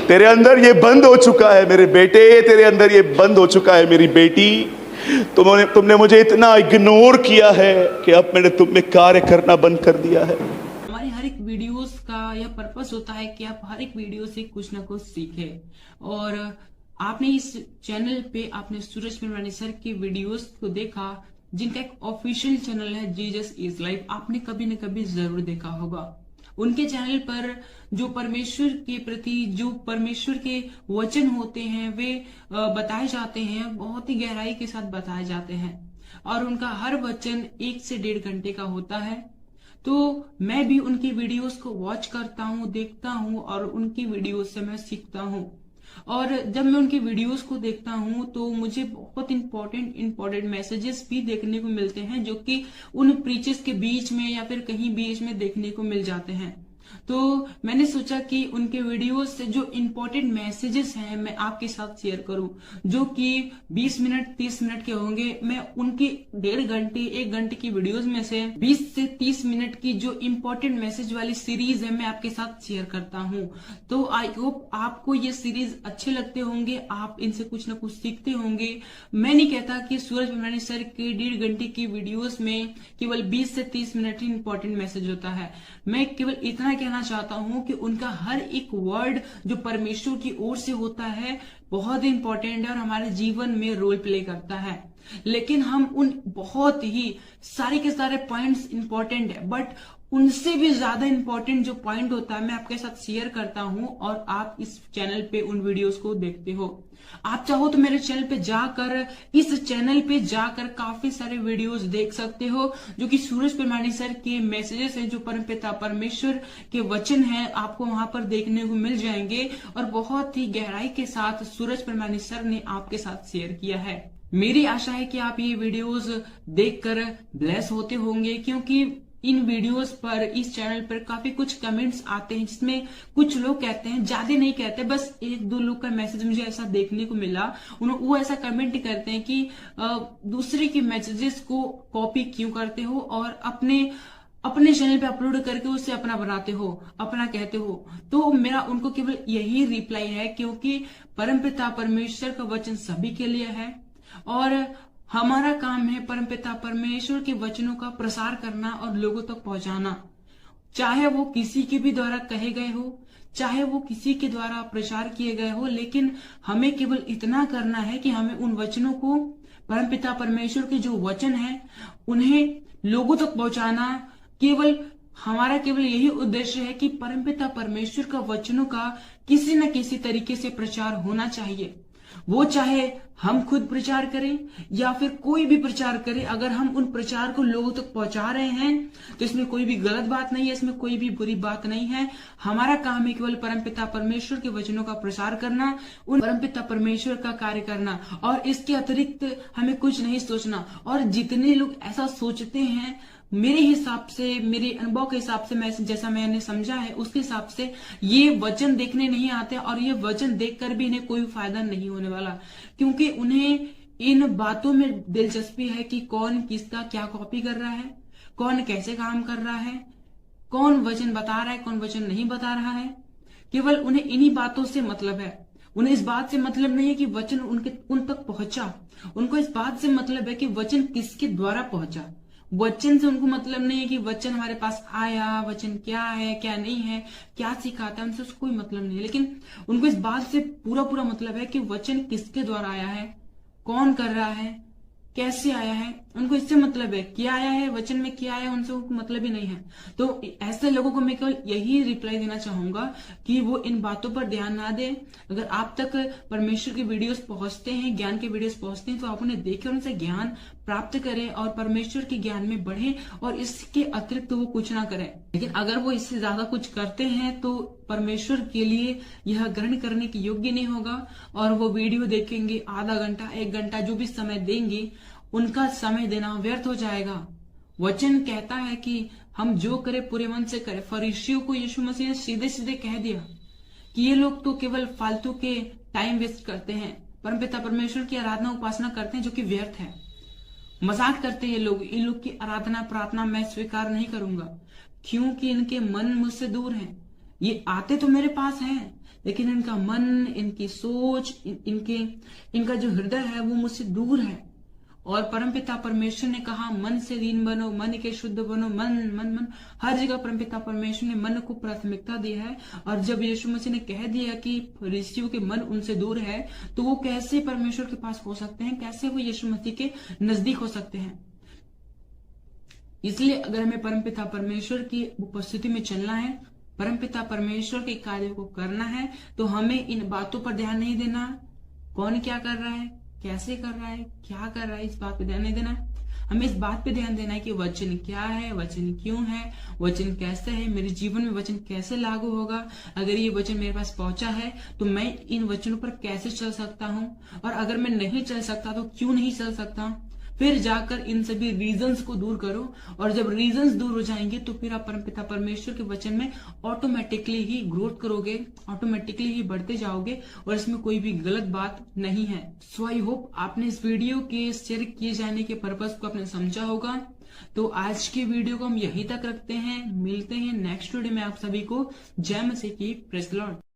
A: तेरे अंदर ये बंद हो चुका है मेरे बेटे, तेरे अंदर ये बंद हो चुका है मेरी बेटी, तुमने मुझे इतना इग्नोर किया है कि अब मैंने तुम में कार्य करना बंद कर दिया है।
B: हमारे हर एक वीडियोस का यह पर्पस होता है कि आप हर एक वीडियो से कुछ ना कुछ सीखें। और आपने इस चैनल पे आपने सूरज पिरवानी सर के वीडियोस को देखा, जिनका एक ऑफिशियल चैनल है जीसस इज लाइफ, आपने कभी न कभी जरूर देखा होगा। उनके चैनल पर जो परमेश्वर के प्रति जो परमेश्वर के वचन होते हैं वे बताए जाते हैं, बहुत ही गहराई के साथ बताए जाते हैं, और उनका हर वचन 1 से 1.5 घंटे का होता है। तो मैं भी उनकी वीडियोस को वॉच करता हूँ, देखता हूँ, और उनकी वीडियोस से मैं सीखता हूँ। और जब मैं उनकी वीडियोस को देखता हूँ तो मुझे बहुत इंपॉर्टेंट मैसेजेस भी देखने को मिलते हैं, जो कि उन प्रीचेस के बीच में या फिर कहीं बीच में देखने को मिल जाते हैं। तो मैंने सोचा कि उनके वीडियोस से जो इम्पोर्टेंट मैसेजेस हैं मैं आपके साथ शेयर करूं, जो कि 20 मिनट 30 मिनट के होंगे। मैं उनकी 1.5 घंटे 1 घंटे की वीडियोस में से 20 से 30 मिनट की जो इम्पोर्टेंट मैसेज वाली सीरीज है मैं आपके साथ शेयर करता हूं। तो आई होप आपको ये सीरीज अच्छे लगते होंगे, आप इनसे कुछ ना कुछ सीखते होंगे। मैं नहीं कहता कि सूरज पिरवानी सर के 1.5 घंटे की वीडियोस में केवल 20 से 30 मिनट ही इम्पोर्टेंट मैसेज होता है। मैं केवल इतना कहना चाहता हूं कि उनका हर एक वर्ड जो परमेश्वर की ओर से होता है बहुत इंपॉर्टेंट है और हमारे जीवन में रोल प्ले करता है। लेकिन हम उन बहुत ही सारे के सारे पॉइंट्स इंपॉर्टेंट है, बट उनसे भी ज्यादा इंपॉर्टेंट जो पॉइंट होता है मैं आपके साथ शेयर करता हूं, और आप इस चैनल पे उन वीडियोस को देखते हो। आप चाहो तो मेरे चैनल पे जाकर इस चैनल पे जाकर काफी सारे वीडियोस देख सकते हो, जो कि सूरज पिरवानी सर के मैसेजेस हैं, जो परमपिता परमेश्वर के वचन हैं, आपको वहां पर देखने को मिल जाएंगे, और बहुत ही गहराई के साथ सूरज पिरवानी सर ने आपके साथ शेयर किया है। मेरी आशा है कि आप ये वीडियोस देखकर ब्लेस होते होंगे, क्योंकि इन वीडियोस पर इस चैनल पर काफी कुछ कमेंट्स आते हैं, जिसमें कुछ लोग कहते हैं, ज्यादा नहीं कहते, बस 1-2 लोग का मैसेज मुझे ऐसा देखने को मिला, वो ऐसा कमेंट करते हैं कि दूसरे के मैसेजेस को कॉपी क्यों करते हो और अपने चैनल पे अपलोड करके उसे अपना बनाते हो, अपना कहते हो। तो मेरा उनको केवल यही रिप्लाई है, क्योंकि परमपिता परमेश्वर का वचन सभी के लिए है, और हमारा काम है परमपिता परमेश्वर के वचनों का प्रसार करना और लोगों तक पहुंचाना, चाहे वो किसी के भी द्वारा कहे गए हो, चाहे वो किसी के द्वारा प्रचार किए गए हो। लेकिन हमें केवल इतना करना है कि हमें उन वचनों को, परमपिता परमेश्वर के जो वचन है, उन्हें लोगों तक पहुंचाना। हमारा केवल यही उद्देश्य है कि परमपिता परमेश्वर का वचनों का किसी न किसी तरीके से प्रचार होना चाहिए। वो चाहे हम खुद प्रचार करें या फिर कोई भी प्रचार करे, अगर हम उन प्रचार को लोगों तक पहुंचा रहे हैं तो इसमें कोई भी गलत बात नहीं है, इसमें कोई भी बुरी बात नहीं है। हमारा काम है केवल परमपिता परमेश्वर के वचनों का प्रसार करना, उन परमपिता परमेश्वर का कार्य करना, और इसके अतिरिक्त हमें कुछ नहीं सोचना। और जितने लोग ऐसा सोचते हैं, मेरे हिसाब से, मेरे अनुभव के हिसाब से, मैं जैसा मैंने समझा है उसके हिसाब से ये वचन देखने नहीं आते, और ये वचन देखकर भी इन्हें कोई फायदा नहीं होने वाला, क्योंकि उन्हें इन बातों में दिलचस्पी है कि कौन किसका क्या कॉपी कर रहा है, कौन कैसे काम कर रहा है, कौन वचन बता रहा है, कौन वचन नहीं बता रहा है। केवल उन्हें इन्हीं बातों से मतलब है। उन्हें इस बात से मतलब नहीं है कि वचन उन तक पहुंचा, उनको इस बात से मतलब है कि वचन किसके द्वारा पहुंचा। वचन से उनको मतलब नहीं है कि वचन हमारे पास आया, वचन क्या है क्या नहीं है, क्या सिखाता है, उनसे कोई मतलब नहीं है। लेकिन उनको इस बात से पूरा पूरा मतलब है कि वचन किसके द्वारा आया है, कौन कर रहा है, कैसे आया है, उनको इससे मतलब है। क्या आया है, वचन में क्या आया है, उनसे उनको मतलब ही नहीं है। तो ऐसे लोगों को मैं केवल यही रिप्लाई देना चाहूंगा कि वो इन बातों पर ध्यान ना दें। अगर आप तक परमेश्वर की वीडियोस पहुंचते हैं, ज्ञान के वीडियोस पहुंचते हैं, तो आप उन्हें देखें और उनसे ज्ञान प्राप्त करें और परमेश्वर के ज्ञान में बढ़े, और इसके अतिरिक्त तो वो कुछ ना करें। लेकिन अगर वो इससे ज्यादा कुछ करते हैं तो परमेश्वर के लिए यह ग्रहण करने के योग्य नहीं होगा, और वो वीडियो देखेंगे आधा घंटा 1 घंटा जो भी समय देंगे, उनका समय देना व्यर्थ हो जाएगा। वचन कहता है कि हम जो करें पूरे मन से करें। फरीसियों को यीशु मसीह ने सीधे सीधे कह दिया कि ये लोग तो केवल फालतू के टाइम वेस्ट करते हैं, परमपिता परमेश्वर की आराधना उपासना करते हैं जो कि व्यर्थ है। मजाक करते हैं लोग, इन लोग की आराधना प्रार्थना मैं स्वीकार नहीं करूंगा, क्योंकि इनके मन मुझसे दूर हैं। ये आते तो मेरे पास हैं, लेकिन इनका मन, इनकी सोच, इनका जो हृदय है वो मुझसे दूर है। और परमपिता परमेश्वर ने कहा मन से दीन बनो, मन के शुद्ध बनो, मन मन मन, हर जगह परमपिता परमेश्वर ने मन को प्राथमिकता दी है। और जब यीशु मसीह ने कह दिया कि फरीसियों के मन उनसे दूर है, तो वो कैसे परमेश्वर के पास हो सकते हैं, कैसे वो यीशु मसीह के नजदीक हो सकते हैं। इसलिए अगर हमें परमपिता परमेश्वर की उपस्थिति में चलना है, परमपिता परमेश्वर के कार्य को करना है, तो हमें इन बातों पर ध्यान नहीं देना, कौन क्या कर रहा है, कैसे कर रहा है, क्या कर रहा है, इस बात पे ध्यान नहीं देना। हमें इस बात पे ध्यान देना है कि वचन क्या है, वचन क्यों है, वचन कैसे है, मेरे जीवन में वचन कैसे लागू होगा। अगर ये वचन मेरे पास पहुंचा है तो मैं इन वचनों पर कैसे चल सकता हूं, और अगर मैं नहीं चल सकता तो क्यों नहीं चल सकता। फिर जाकर इन सभी रीजंस को दूर करो, और जब रीजंस दूर हो जाएंगे तो फिर आप परमपिता परमेश्वर के वचन में ऑटोमेटिकली ही ग्रोथ करोगे, ऑटोमेटिकली ही बढ़ते जाओगे, और इसमें कोई भी गलत बात नहीं है। सो आई होप आपने इस वीडियो के शेयर किए जाने के पर्पस को आपने समझा होगा। तो आज की वीडियो को हम यहीं तक रखते हैं, मिलते हैं नेक्स्ट वीडियो में। आप सभी को जय मसीह की, प्रेज़ द लॉर्ड।